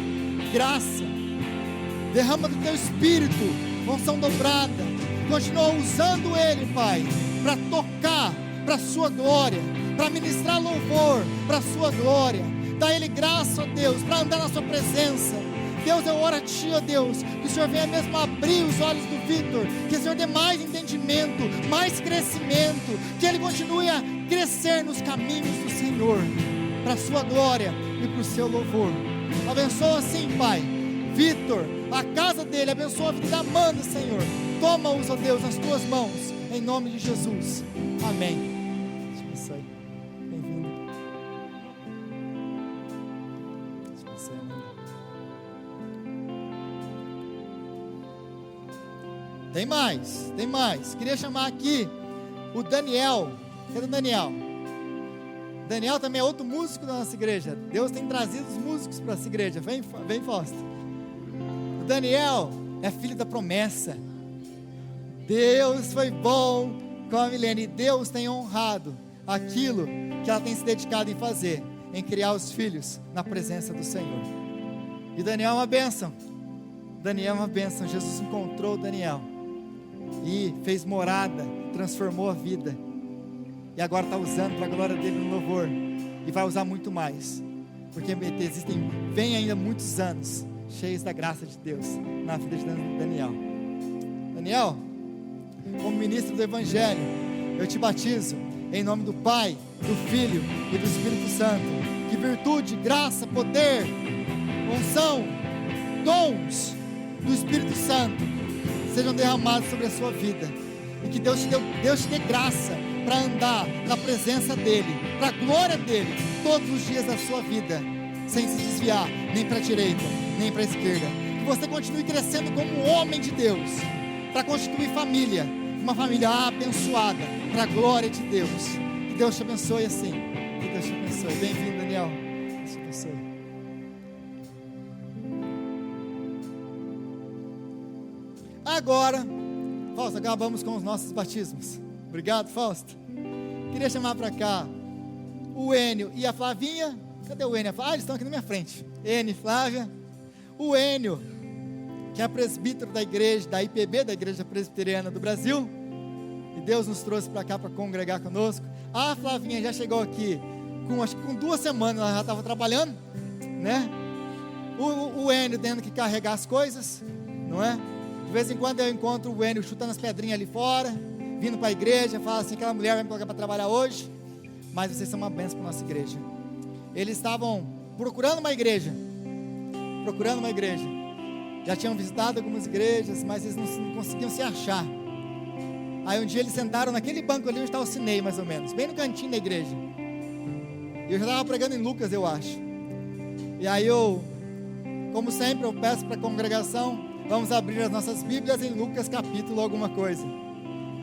graça. Derrama do teu Espírito, unção dobrada. Continua usando ele, Pai, para tocar para a sua glória, para ministrar louvor para a sua glória. Dá ele graça, ó Deus, para andar na sua presença. Deus, eu oro a Ti, ó Deus, que o Senhor venha mesmo abrir os olhos do Vitor, que o Senhor dê mais entendimento, mais crescimento, que ele continue a crescer nos caminhos do Senhor, para a sua glória e para o seu louvor. Abençoa assim, Pai, Vitor, a casa dele, abençoa a vida da Amanda, Senhor. Toma-os, ó Deus, nas Tuas mãos, em nome de Jesus. Amém. Bem-vindo. Tem mais. Queria chamar aqui o Daniel. Cadê o Daniel? Daniel também é outro músico da nossa igreja. Deus tem trazido os músicos para essa igreja. Vem, Fausto. O Daniel é filho da promessa. Deus foi bom com a Milene. E Deus tem honrado aquilo que ela tem se dedicado em fazer, em criar os filhos na presença do Senhor. E Daniel é uma bênção. Jesus encontrou o Daniel e fez morada, transformou a vida, e agora está usando para a glória dele no louvor, e vai usar muito mais, porque vem ainda muitos anos cheios da graça de Deus na vida de Daniel, como ministro do Evangelho, eu te batizo em nome do Pai, do Filho e do Espírito Santo. Que virtude, graça, poder, unção, dons do Espírito Santo sejam derramados sobre a sua vida, e que Deus te dê graça para andar na presença dEle, para a glória dEle, todos os dias da sua vida, sem se desviar nem para a direita, nem para a esquerda. Que você continue crescendo como um homem de Deus, para constituir família, uma família abençoada, para a glória de Deus. Que Deus te abençoe assim. Que Deus te abençoe. Bem-vindo, Daniel. Deus te abençoe. Agora, Fausto, acabamos com os nossos batismos. Obrigado, Fausto. Queria chamar para cá o Enio e a Flavinha. Cadê o Enio? Eles estão aqui na minha frente. Enio e Flávia. O Enio, que é presbítero da igreja, da IPB, da Igreja Presbiteriana do Brasil, e Deus nos trouxe para cá para congregar conosco. A Flavinha já chegou aqui, acho que com 2 semanas ela já estava trabalhando, né? O Enio tendo que carregar as coisas, não é? De vez em quando eu encontro o Enio chutando as pedrinhas ali fora, vindo para a igreja, fala assim: aquela mulher vai me colocar para trabalhar hoje. Mas vocês são uma bênção para a nossa igreja. Eles estavam procurando uma igreja, já tinham visitado algumas igrejas, mas eles não conseguiam se achar. Aí um dia eles sentaram naquele banco ali onde está o Cinei, mais ou menos, bem no cantinho da igreja. E eu já estava pregando em Lucas, eu acho. E aí como sempre, eu peço para a congregação, vamos abrir as nossas Bíblias em Lucas capítulo alguma coisa.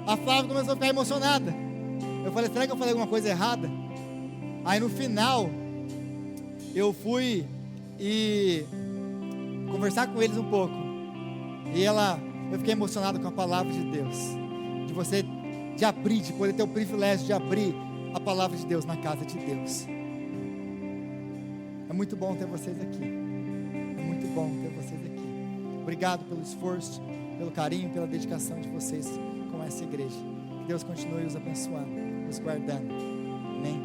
A Flávia começou a ficar emocionada. Eu falei: será que eu falei alguma coisa errada? Aí no final, eu fui e conversar com eles um pouco. E eu fiquei emocionado com a palavra de Deus. De poder ter o privilégio de abrir a palavra de Deus na casa de Deus. É muito bom ter vocês aqui. Obrigado pelo esforço, pelo carinho, pela dedicação de vocês com essa igreja. Que Deus continue os abençoando, os guardando. Amém?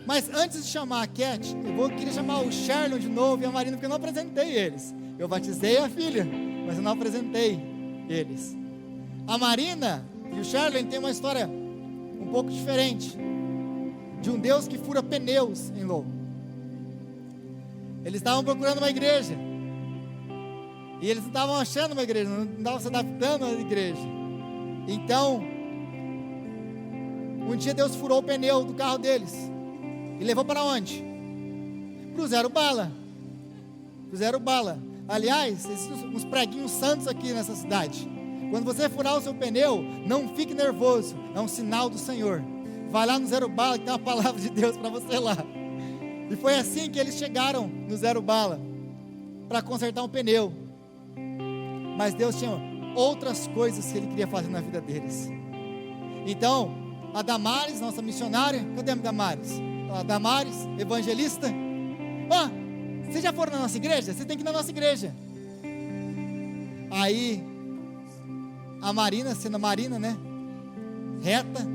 Mas antes de chamar a Cat, queria chamar o Sherlon de novo e a Marina, porque eu não apresentei eles. Eu batizei a filha, mas eu não apresentei eles. A Marina e o Sherlon têm uma história um pouco diferente. de um Deus que fura pneus em Lowell. Eles estavam procurando uma igreja, e eles não estavam achando uma igreja, não estavam se adaptando à igreja. Então, um dia Deus furou o pneu do carro deles, e levou para onde? Para o Zero Bala. Para o Zero Bala. Aliás, existem uns preguinhos santos aqui nessa cidade. Quando você furar o seu pneu, não fique nervoso, é um sinal do Senhor. Vai lá no Zero Bala, que tem uma palavra de Deus para você lá. E foi assim que eles chegaram no Zero Bala, para consertar um pneu. Mas Deus tinha outras coisas que Ele queria fazer na vida deles. Então, a Damares, nossa missionária, cadê a Damares? A Damares, evangelista. Vocês já foram na nossa igreja? Você tem que ir na nossa igreja. Aí, a Marina, sendo a Marina, né? Reta,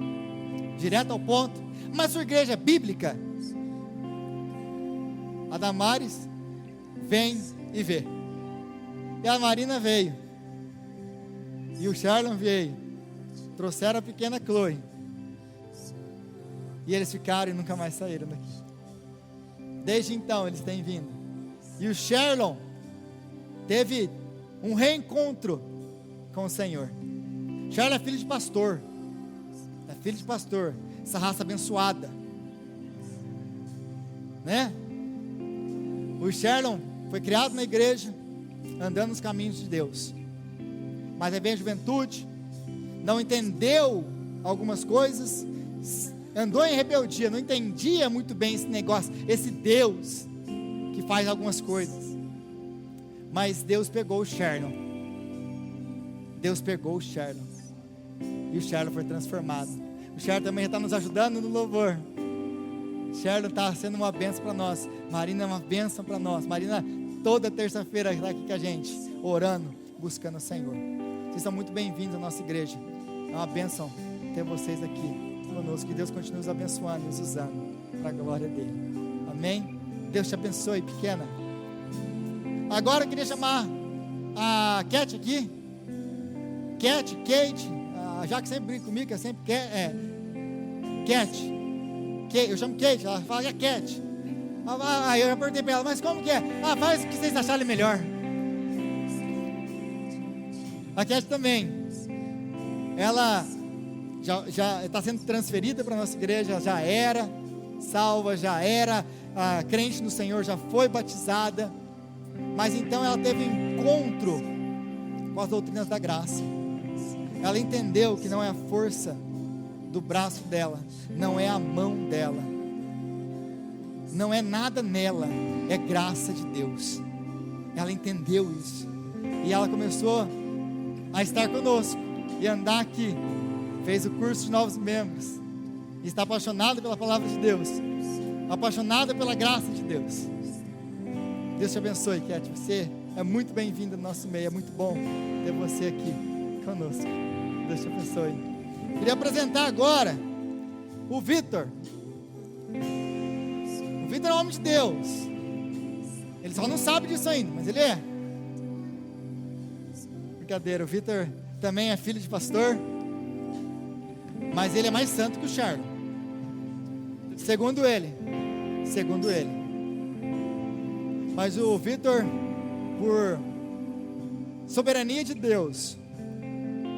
direto ao ponto. Mas sua igreja é bíblica? A Damares vem e vê. E a Marina veio. E o Charlon veio. Trouxeram a pequena Chloe. E eles ficaram e nunca mais saíram daqui. Desde então eles têm vindo. E o Charlon teve um reencontro com o Senhor. Charlon é filho de pastor. É filho de pastor. Essa raça abençoada, né? O Charlon foi criado na igreja, andando nos caminhos de Deus. Mas aí vem a juventude, não entendeu algumas coisas, andou em rebeldia, não entendia muito bem esse negócio, esse Deus que faz algumas coisas. Mas Deus pegou o Charlon. Deus pegou o Charlon. E o Charlon foi transformado. O Charlon também está nos ajudando no louvor. O Charlon está sendo uma bênção para nós. Marina é uma bênção para nós. Marina toda terça-feira está aqui com a gente, orando, buscando o Senhor. Vocês são muito bem-vindos à nossa igreja. É uma bênção ter vocês aqui conosco. Que Deus continue nos abençoando, nos usando para a glória dele. Amém? Deus te abençoe, pequena. Agora eu queria chamar a Cat aqui. Cat, Kate, a Jaque sempre brinca comigo, que é sempre Cat. Eu chamo Kate, ela fala que é Cat. Aí eu já perguntei para ela, mas como que é? Faz o que vocês acharem melhor. A Cat também. Ela já está sendo transferida para a nossa igreja, já era salva, já era crente no Senhor, já foi batizada. Mas então ela teve encontro com as doutrinas da graça. Ela entendeu que não é a força do braço dela, não é a mão dela, não é nada nela, é graça de Deus. Ela entendeu isso, e ela começou a estar conosco, e andar aqui, fez o curso de novos membros, e está apaixonada pela palavra de Deus, apaixonada pela graça de Deus. Deus te abençoe, Cat, você é muito bem-vinda no nosso meio, é muito bom ter você aqui conosco. Deus te abençoe. Queria apresentar agora o Vitor. O Vitor é um homem de Deus. Ele só não sabe disso ainda, mas ele é. Brincadeira, o Vitor também é filho de pastor, mas ele é mais santo que o Charlon. Segundo ele. Mas o Vitor, por soberania de Deus,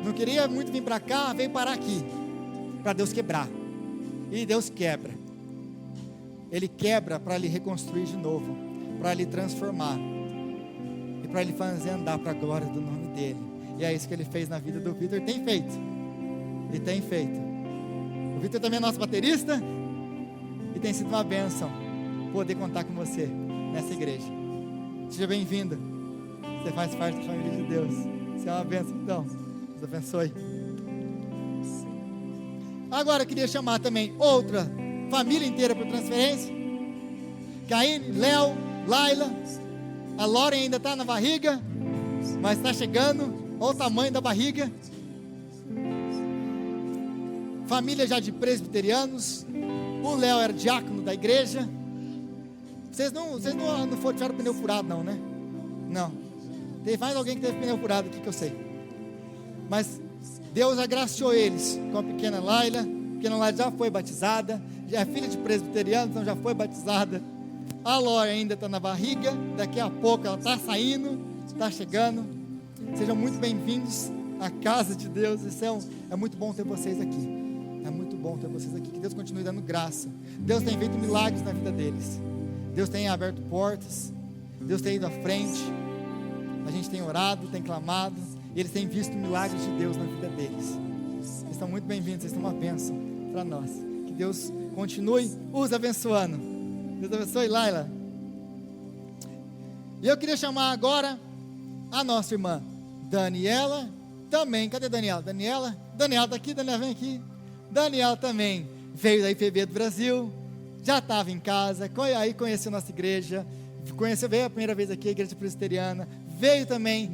não queria muito vir para cá, veio parar aqui, para Deus quebrar. E Deus quebra. Ele quebra para lhe reconstruir de novo, para lhe transformar, e para lhe fazer andar para a glória do nome dele. E é isso que ele fez na vida do Vitor, tem feito. E tem feito. O Vitor também é nosso baterista, e tem sido uma bênção poder contar com você nessa igreja. Seja bem-vindo. Você faz parte da família de Deus. Você é uma bênção, então. Deus abençoe. Agora eu queria chamar também outra família inteira para transferência. Caíne, Léo, Laila. A Lauren ainda está na barriga, mas está chegando. Olha o tamanho da barriga. Família já de presbiterianos. O Léo era diácono da igreja. Vocês não tiveram pneu furado não, né? Não. Tem mais alguém que teve pneu furado aqui que eu sei. Mas Deus agraciou eles com a pequena Laila, porque não, ela já foi batizada, já é filha de presbiteriano, então já foi batizada. A Lore ainda está na barriga, daqui a pouco ela está saindo, está chegando. Sejam muito bem-vindos à casa de Deus. É muito bom ter vocês aqui. É muito bom ter vocês aqui. Que Deus continue dando graça. Deus tem feito milagres na vida deles. Deus tem aberto portas. Deus tem ido à frente. A gente tem orado, tem clamado. E eles têm visto milagres de Deus na vida deles. Vocês estão muito bem-vindos. Vocês são uma bênção para nós. Que Deus continue os abençoando. Deus abençoe, Laila. E eu queria chamar agora a nossa irmã Daniela também. Cadê Daniela? Daniela está aqui. Daniela, vem aqui. Daniela também veio da IPB do Brasil, já estava em casa, aí conheceu nossa igreja, veio a primeira vez aqui, a igreja presbiteriana, veio também,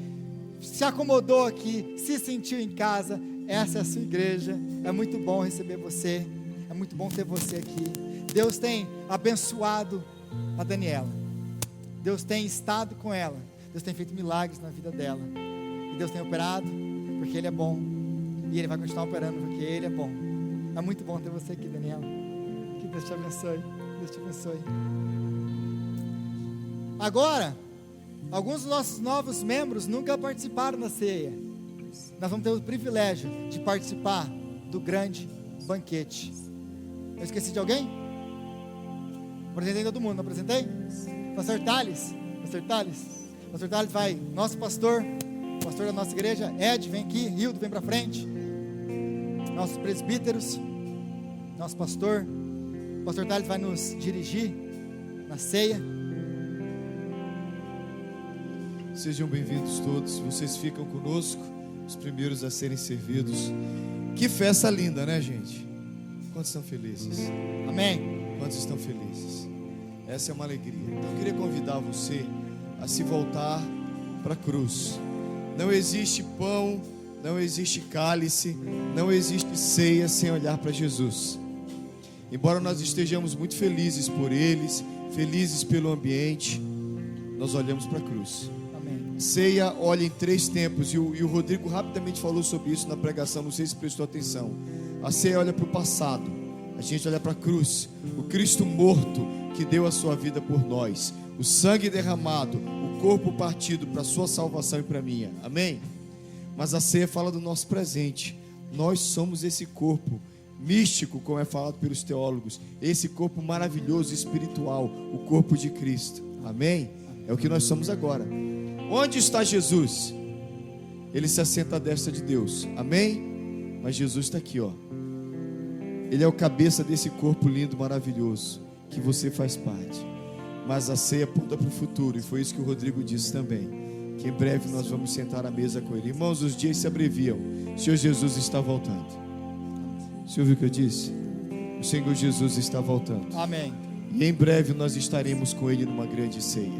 se acomodou aqui, se sentiu em casa. Essa é a sua igreja. É muito bom receber você, é muito bom ter você aqui. Deus tem abençoado a Daniela, Deus tem estado com ela, Deus tem feito milagres na vida dela, e Deus tem operado, porque Ele é bom, e Ele vai continuar operando, porque Ele é bom. É muito bom ter você aqui, Daniela. Que Deus te abençoe. Deus te abençoe. Agora, alguns dos nossos novos membros nunca participaram da ceia. Nós vamos ter o privilégio de participar do grande banquete. Eu esqueci de alguém? Apresentei todo mundo, não apresentei? Pastor Thales. Pastor Thales vai, nosso pastor da nossa igreja, Ed, vem aqui, Hildo, vem para frente. Nossos presbíteros, nosso pastor, o pastor Thales vai nos dirigir na ceia. Sejam bem-vindos todos, vocês ficam conosco, os primeiros a serem servidos. Que festa linda, né, gente? Quantos estão felizes? Amém. Quantos estão felizes? Essa é uma alegria. Então eu queria convidar você a se voltar para a cruz. Não existe pão, não existe cálice, não existe ceia sem olhar para Jesus. Embora nós estejamos muito felizes por eles, felizes pelo ambiente, nós olhamos para a cruz. Amém. Ceia olha em 3 tempos, e o Rodrigo rapidamente falou sobre isso na pregação, não sei se prestou atenção. A ceia olha para o passado, a gente olha para a cruz, o Cristo morto que deu a sua vida por nós, o sangue derramado, o corpo partido para a sua salvação e para a minha. Amém? Mas a ceia fala do nosso presente. Nós somos esse corpo místico, como é falado pelos teólogos, esse corpo maravilhoso, espiritual, o corpo de Cristo. Amém? É o que nós somos agora. Onde está Jesus? Ele se assenta à destra de Deus. Amém? Mas Jesus está aqui, ó. Ele é o cabeça desse corpo lindo, maravilhoso, que você faz parte. Mas a ceia aponta para o futuro, e foi isso que o Rodrigo disse também, que em breve nós vamos sentar à mesa com Ele. Irmãos, os dias se abreviam, o Senhor Jesus está voltando. Você ouviu o que eu disse? O Senhor Jesus está voltando. Amém. E em breve nós estaremos com Ele numa grande ceia,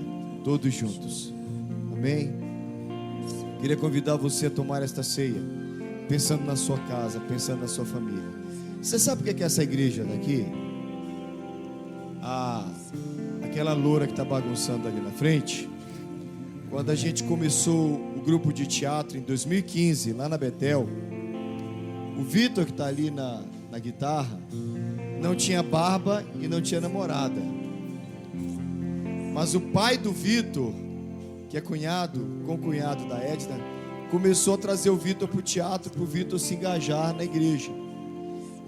todos juntos. Amém? Queria convidar você a tomar esta ceia, pensando na sua casa, pensando na sua família. Você sabe o que é essa igreja daqui? Aquela loura que está bagunçando ali na frente. Quando a gente começou o grupo de teatro em 2015, lá na Betel, o Vitor, que está ali na guitarra, não tinha barba e não tinha namorada. Mas o pai do Vitor, que é concunhado da Edna, começou a trazer o Vitor para o teatro, para o Vitor se engajar na igreja.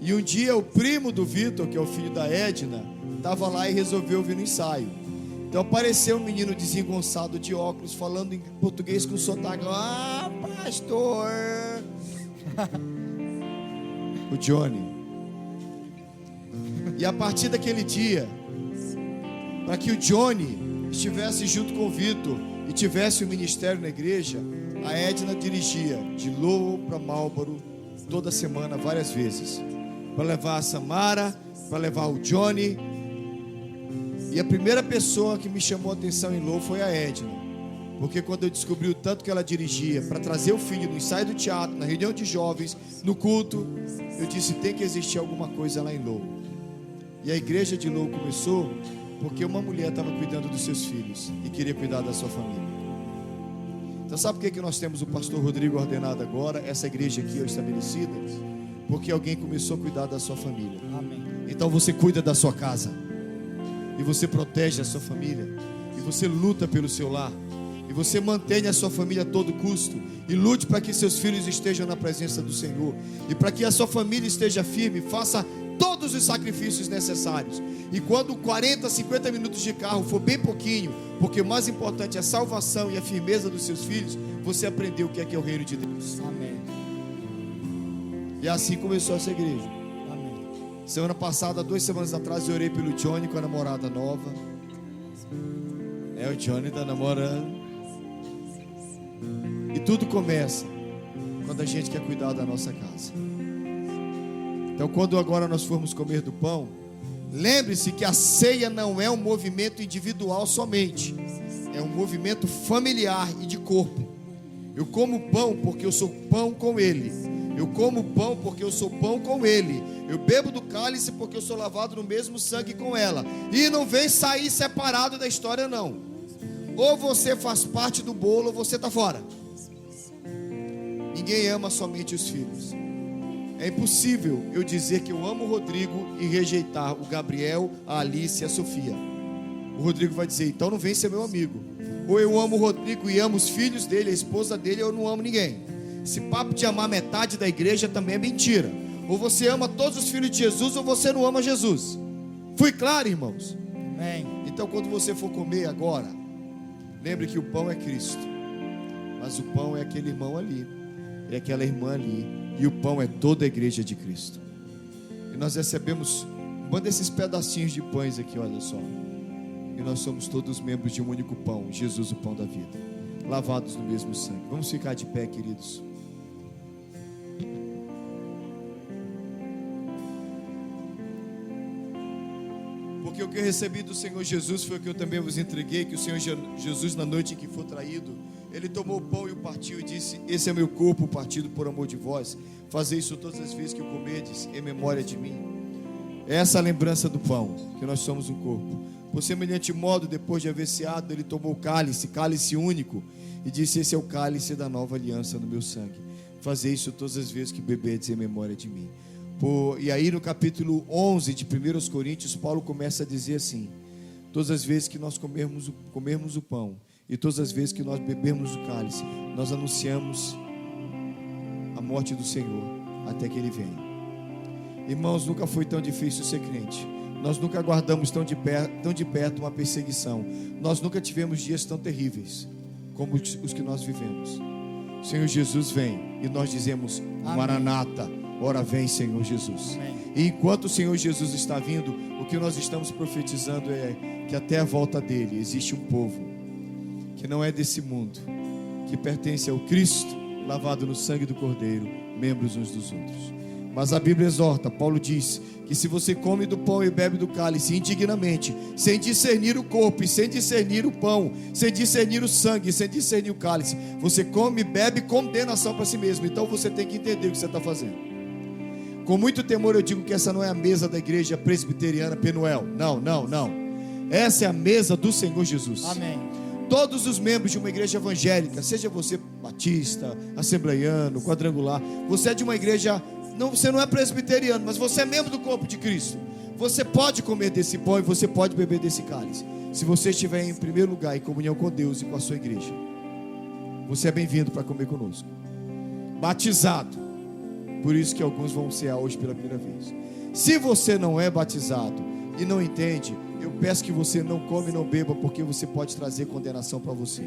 E um dia o primo do Vitor, que é o filho da Edna, estava lá e resolveu vir no ensaio. Então apareceu um menino desengonçado de óculos, falando em português com sotaque. Ah, pastor! O Johnny. E a partir daquele dia, para que o Johnny estivesse junto com o Vitor e tivesse o ministério na igreja, a Edna dirigia de Lowell para Marlboro toda semana, várias vezes, para levar a Samara, para levar o Johnny. E a primeira pessoa que me chamou a atenção em Lowell foi a Edna, porque quando eu descobri o tanto que ela dirigia para trazer o filho no ensaio do teatro, na reunião de jovens, no culto, eu disse, tem que existir alguma coisa lá em Lowell. E a igreja de Lowell começou porque uma mulher estava cuidando dos seus filhos e queria cuidar da sua família. Então sabe por que nós temos o pastor Rodrigo ordenado agora, essa igreja aqui estabelecida? porque alguém começou a cuidar da sua família. Amém. Então você cuida da sua casa, e você protege a sua família, e você luta pelo seu lar, e você mantém a sua família a todo custo, e lute para que seus filhos estejam na presença do Senhor, e para que a sua família esteja firme. Faça todos os sacrifícios necessários, e quando 40, 50 minutos de carro for bem pouquinho, porque o mais importante é a salvação e a firmeza dos seus filhos, você aprendeu o que é o reino de Deus. Amém. E assim começou essa igreja. Amém. Semana passada, 2 semanas atrás, eu orei pelo Johnny com a namorada nova. O Johnny está namorando. E tudo começa quando a gente quer cuidar da nossa casa. Então, quando agora nós formos comer do pão, lembre-se que a ceia não é um movimento individual somente, é um movimento familiar e de corpo. Eu como pão porque eu sou pão com Ele. Eu como pão porque eu sou pão com Ele. Eu bebo do cálice porque eu sou lavado no mesmo sangue com ela. E não vem sair separado da história, não. Ou você faz parte do bolo ou você está fora. Ninguém ama somente os filhos. É impossível eu dizer que eu amo o Rodrigo e rejeitar o Gabriel, a Alice e a Sofia. O Rodrigo vai dizer, então não vem ser meu amigo. Ou eu amo o Rodrigo e amo os filhos dele, a esposa dele, ou eu não amo ninguém. Esse papo de amar metade da igreja também é mentira. Ou você ama todos os filhos de Jesus, ou você não ama Jesus. Fui claro, irmãos? Amém. Então, quando você for comer agora, lembre que o pão é Cristo, mas o pão é aquele irmão ali, é aquela irmã ali, e o pão é toda a igreja de Cristo. E nós recebemos um desses pedacinhos de pães aqui, olha só. E nós somos todos membros de um único pão, Jesus, o pão da vida, lavados no mesmo sangue. Vamos ficar de pé, queridos. Porque o que eu recebi do Senhor Jesus foi o que eu também vos entreguei, que o Senhor Jesus, na noite em que foi traído, Ele tomou o pão e o partiu e disse, esse é meu corpo partido por amor de vós, fazei isso todas as vezes que o comerdes, em memória de mim. Essa é a lembrança do pão, que nós somos um corpo. Por semelhante modo, depois de haver ceado, Ele tomou o cálice, cálice único, e disse, esse é o cálice da nova aliança no meu sangue, fazei isso todas as vezes que beberdes em memória de mim. E aí no capítulo 11 de 1 Coríntios, Paulo começa a dizer assim, todas as vezes que nós comermos o pão, e todas as vezes que nós bebermos o cálice, nós anunciamos a morte do Senhor, até que Ele venha. Irmãos, nunca foi tão difícil ser crente. Nós nunca aguardamos tão de perto uma perseguição. Nós nunca tivemos dias tão terríveis como os que nós vivemos. O Senhor Jesus vem e nós dizemos, Maranata, ora vem Senhor Jesus. Amém. E enquanto o Senhor Jesus está vindo, o que nós estamos profetizando é que até a volta dele existe um povo que não é desse mundo, que pertence ao Cristo, lavado no sangue do Cordeiro, membros uns dos outros. Mas a Bíblia exorta, Paulo diz que se você come do pão e bebe do cálice indignamente, sem discernir o corpo e sem discernir o pão, sem discernir o sangue, sem discernir o cálice, você come e bebe condenação para si mesmo. Então você tem que entender o que você está fazendo. Com muito temor eu digo que essa não é a mesa da igreja presbiteriana Penuel. Não. Essa é a mesa do Senhor Jesus. Amém. Todos os membros de uma igreja evangélica, seja você batista, assembleiano, quadrangular, você é de uma igreja, você não é presbiteriano, mas você é membro do corpo de Cristo. Você pode comer desse pão e você pode beber desse cálice, se você estiver em primeiro lugar em comunhão com Deus e com a sua igreja. Você é bem-vindo para comer conosco. Batizado, por isso que alguns vão cear hoje pela primeira vez. Se você não é batizado e não entende, eu peço que você não come e não beba, porque você pode trazer condenação para você.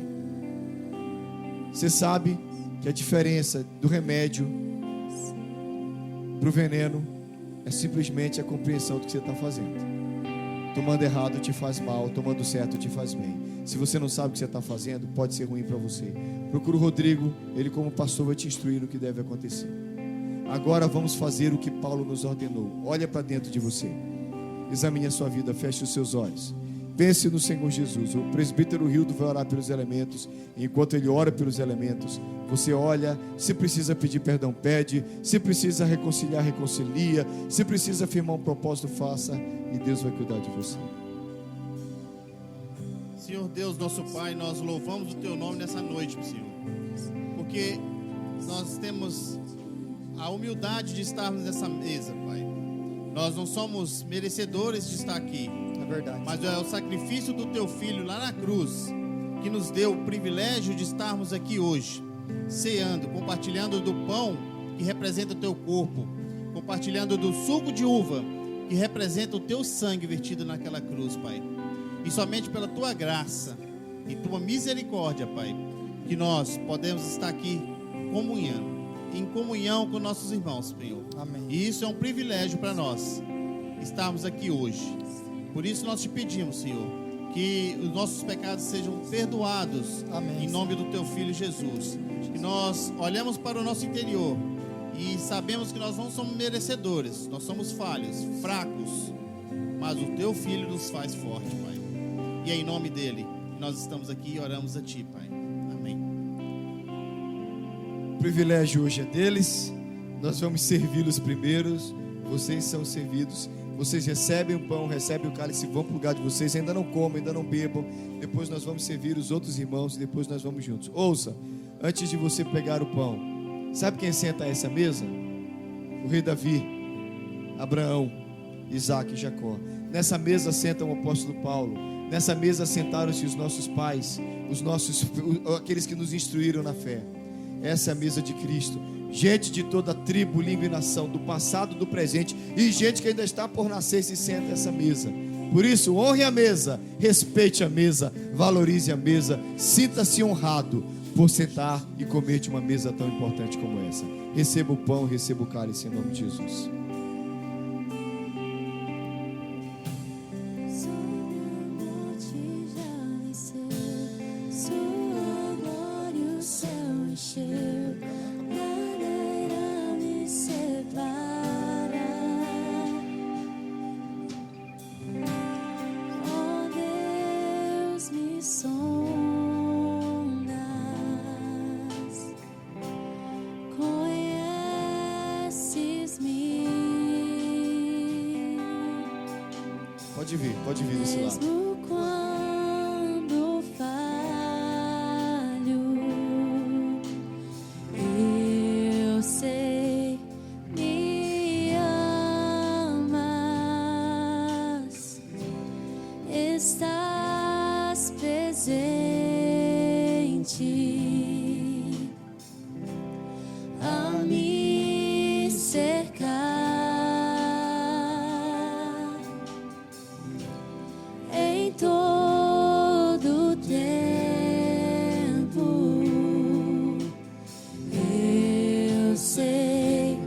Você sabe que a diferença do remédio para o veneno é simplesmente a compreensão do que você está fazendo. Tomando errado te faz mal, tomando certo te faz bem. Se você não sabe o que você está fazendo, pode ser ruim para você. Procura o Rodrigo, ele como pastor vai te instruir no que deve acontecer. Agora vamos fazer o que Paulo nos ordenou. Olha para dentro de você. Examine a sua vida, feche os seus olhos. Pense no Senhor Jesus. O presbítero Rildo vai orar pelos elementos. Enquanto ele ora pelos elementos, você olha. Se precisa pedir perdão, pede. Se precisa reconciliar, reconcilia. Se precisa afirmar um propósito, faça. E Deus vai cuidar de você. Senhor Deus, nosso Pai, nós louvamos o Teu nome nessa noite, Senhor. Porque nós temos a humildade de estarmos nessa mesa, Pai. Nós não somos merecedores de estar aqui, É verdade. mas é o sacrifício do Teu Filho lá na cruz que nos deu o privilégio de estarmos aqui hoje, ceando, compartilhando do pão que representa o Teu corpo, compartilhando do suco de uva que representa o Teu sangue vertido naquela cruz, Pai. E somente pela Tua graça e Tua misericórdia, Pai, que nós podemos estar aqui em comunhão com nossos irmãos, Senhor. Amém. E isso é um privilégio para nós, estarmos aqui hoje. Por isso nós te pedimos, Senhor, que os nossos pecados sejam perdoados. Amém. Em nome do Teu Filho Jesus. Que nós olhamos para o nosso interior e sabemos que nós não somos merecedores, nós somos falhos, fracos, mas o Teu Filho nos faz forte, Pai. E é em nome dEle que nós estamos aqui e oramos a Ti, Pai. Amém. O privilégio hoje é deles. Nós vamos servi-los primeiros. Vocês são servidos. Vocês recebem o pão, recebem o cálice, vão para o lugar de vocês. Ainda não comam, ainda não bebam. Depois nós vamos servir os outros irmãos e depois nós vamos juntos. Ouça, antes de você pegar o pão, sabe quem senta a essa mesa? O rei Davi, Abraão, Isaac e Jacó. Nessa mesa senta o apóstolo Paulo. Nessa mesa sentaram-se os nossos pais, aqueles que nos instruíram na fé. Essa é a mesa de Cristo. Gente de toda tribo, língua e nação, do passado, do presente, e gente que ainda está por nascer se senta a essa mesa. Por isso, honre a mesa, respeite a mesa, valorize a mesa, sinta-se honrado por sentar e comer de uma mesa tão importante como essa. Receba o pão, receba o cálice em nome de Jesus. Pode vir desse lado. Mesmo quando falho, eu sei me amas, estás presente a me cercar. Todo tempo eu sei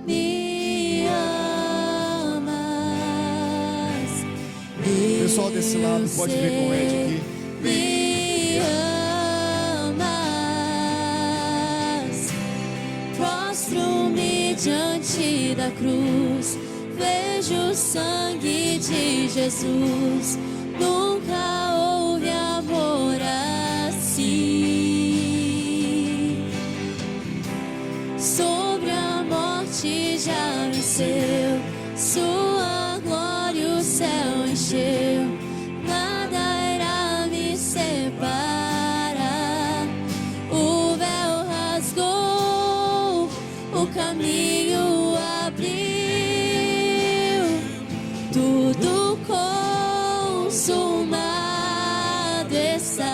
me amas. Pessoal desse lado pode ver com o Ed aqui. Me amas. Prostro-me diante da cruz. Vejo o sangue de Jesus. Nunca houve amor assim. Sobre a morte já venceu. Sua glória o céu encheu. Nada irá me separar. O véu rasgou, o caminho abriu. Tudo consumado está.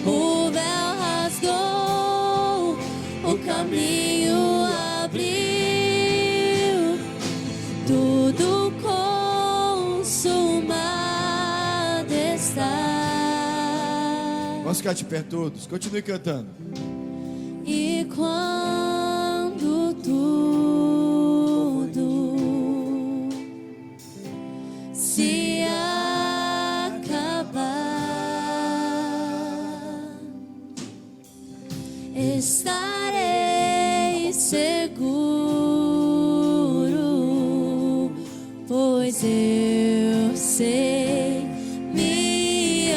O véu rasgou, o caminho abriu. Tudo consumado está. Vamos ficar de pé todos. Continue cantando. E quando tudo se acabar, estarei seguro, pois eu sei me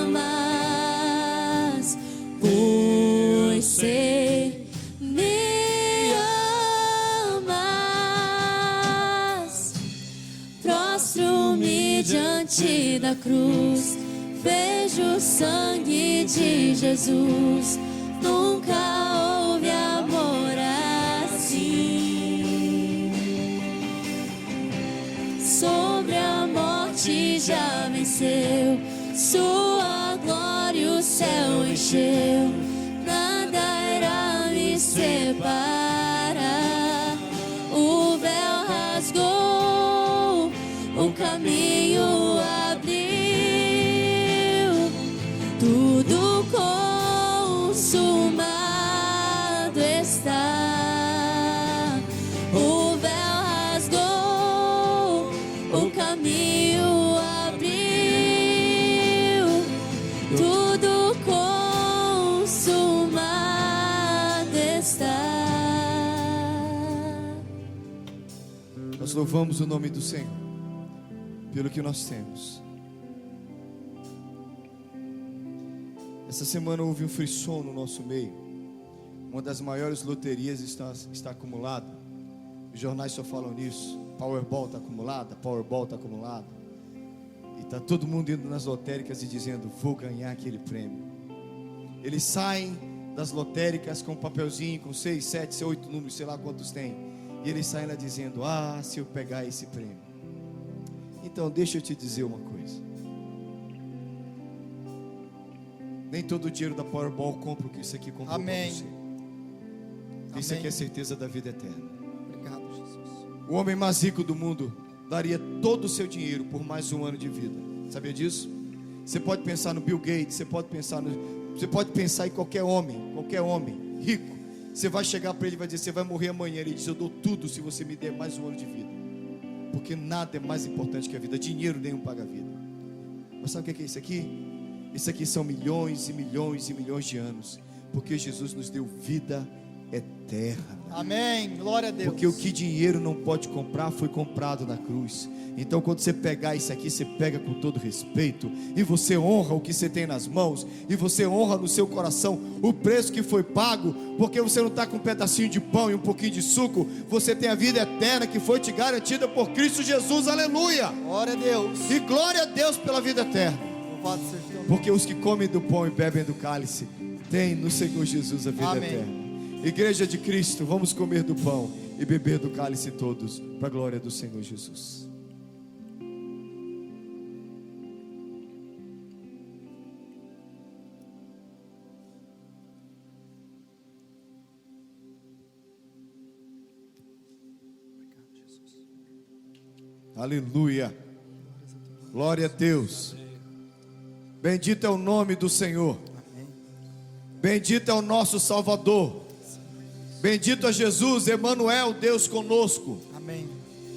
amas, pois sei me amas. Prostro-me diante da cruz, vejo o sangue de Jesus. Nunca houve amor morte já venceu, sua glória o céu encheu, nada irá me separar. O véu rasgou, o caminho abriu, tudo consumado está. O véu rasgou, o caminho abriu, tudo consumado está. Nós louvamos o nome do Senhor pelo que nós temos. Essa semana houve um frisson no nosso meio. Uma das maiores loterias está acumulada. Os jornais só falam nisso. Powerball está acumulada, Powerball está acumulada. E está todo mundo indo nas lotéricas e dizendo: vou ganhar aquele prêmio. Eles saem das lotéricas com um papelzinho, com 6, 7, 8 números, sei lá quantos tem. E eles saem lá dizendo: ah, se eu pegar esse prêmio. Então deixa eu te dizer uma coisa. Nem todo o dinheiro da Powerball compra o que isso aqui comprou para Amém. você. Isso aqui é certeza da vida eterna. Obrigado, Jesus. O homem mais rico do mundo daria todo o seu dinheiro por mais um ano de vida. Sabia disso? Você pode pensar no Bill Gates, você pode pensar em qualquer homem rico. Você vai chegar para ele e vai dizer: você vai morrer amanhã. Ele diz: eu dou tudo se você me der mais um ano de vida. Porque nada é mais importante que a vida. Dinheiro nenhum paga a vida. Mas sabe o que é isso aqui? Isso aqui são milhões e milhões e milhões de anos. Porque Jesus nos deu vida eterna. Amém. Glória a Deus. Porque o que dinheiro não pode comprar foi comprado na cruz. Então quando você pegar isso aqui, você pega com todo respeito, e você honra o que você tem nas mãos, e você honra no seu coração o preço que foi pago. Porque você não está com um pedacinho de pão e um pouquinho de suco. Você tem a vida eterna que foi te garantida por Cristo Jesus. Aleluia. Glória a Deus. E glória a Deus pela vida eterna. Louvado seja o teu nome. Porque os que comem do pão e bebem do cálice têm no Senhor Jesus a vida Amém. eterna. Igreja de Cristo, vamos comer do pão e beber do cálice todos, para a glória do Senhor Jesus. Aleluia. Glória a Deus. Bendito é o nome do Senhor. Bendito é o nosso Salvador. Bendito é Jesus, Emanuel, Deus conosco. Amém.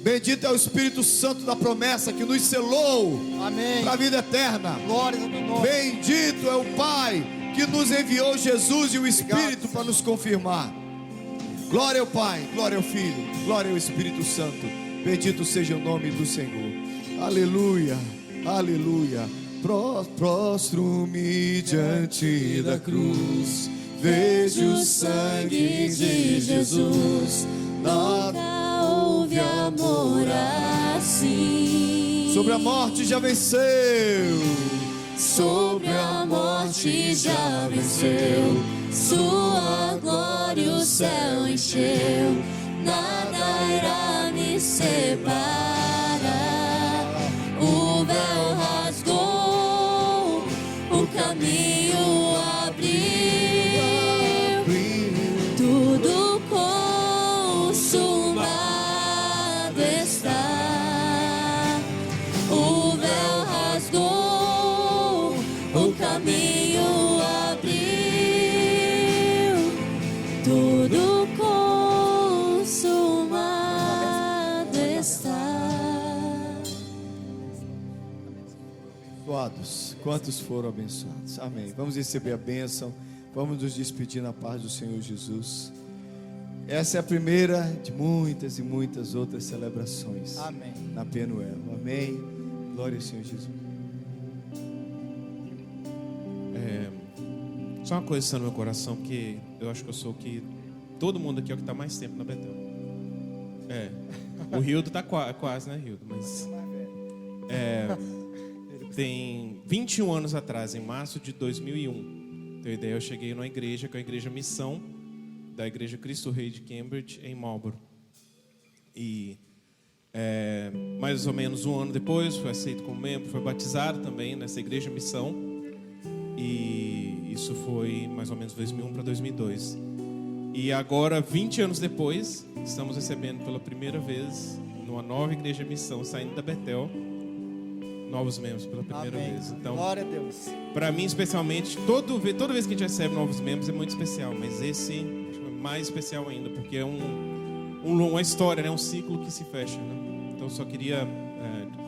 Bendito é o Espírito Santo da promessa que nos selou Amém. para a vida eterna. Glória ao teu nome. Bendito é o Pai que nos enviou Jesus e o Espírito para nos confirmar. Glória ao Pai, glória ao Filho, glória ao Espírito Santo. Bendito seja o nome do Senhor. Aleluia, aleluia. Prostro-me diante da cruz, vejo o sangue de Jesus. Nunca houve amor assim. Sobre a morte já venceu. Sobre a morte já venceu, sua glória o céu encheu, nada irá me separar. O véu rasgou, o caminho abriu, tudo consumado está. O véu rasgou, o caminho abriu, tudo consumado está. Abençoados. Quantos foram abençoados? Amém. Vamos receber a bênção. Vamos nos despedir na paz do Senhor Jesus. Essa é a primeira de muitas e muitas outras celebrações. Amém. Na Penuel. Amém. Glória ao Senhor Jesus. Só uma coisa está no meu coração, porque eu acho que eu sou o que... Todo mundo aqui é o que está mais tempo na Betel. O Rildo está quase, né, Rildo? Mas... tem 21 anos atrás, em março de 2001, então, ideia, eu cheguei numa igreja, que é a Igreja Missão, da Igreja Cristo Rei de Cambridge, em Marlborough. E mais ou menos um ano depois, foi aceito como membro, foi batizado também nessa igreja missão. E isso foi mais ou menos 2001 para 2002. E agora, 20 anos depois, estamos recebendo pela primeira vez, numa nova igreja missão, saindo da Betel, novos membros pela primeira Amém. vez. Então, Glória a Deus. para mim especialmente, toda vez que a gente recebe novos membros é muito especial, mas esse acho que é mais especial ainda, porque é uma história, né? Um ciclo que se fecha, né? Então eu só queria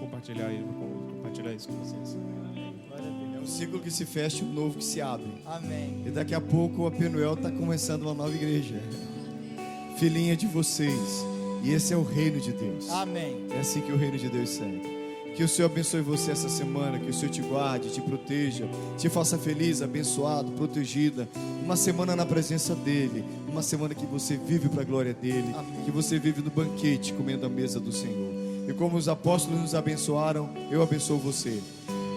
compartilhar isso com vocês. Glória a É um Deus. ciclo que se fecha e um novo que se abre. Amém. E daqui a pouco a Penuel está começando uma nova igreja. Filhinha de vocês. E esse é o reino de Deus. Amém. É assim que o reino de Deus segue. Que o Senhor abençoe você essa semana, que o Senhor te guarde, te proteja, te faça feliz, abençoado, protegida. Uma semana na presença dEle, uma semana que você vive para a glória dEle, Amém. que você vive no banquete, comendo a mesa do Senhor. E como os apóstolos nos abençoaram, eu abençoo você.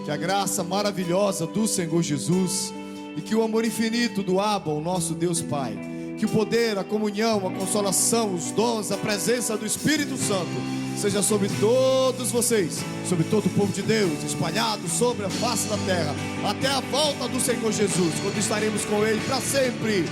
Que a graça maravilhosa do Senhor Jesus e que o amor infinito do Abba, o nosso Deus Pai, que o poder, a comunhão, a consolação, os dons, a presença do Espírito Santo seja sobre todos vocês, sobre todo o povo de Deus, espalhado sobre a face da terra, até a volta do Senhor Jesus, quando estaremos com Ele para sempre.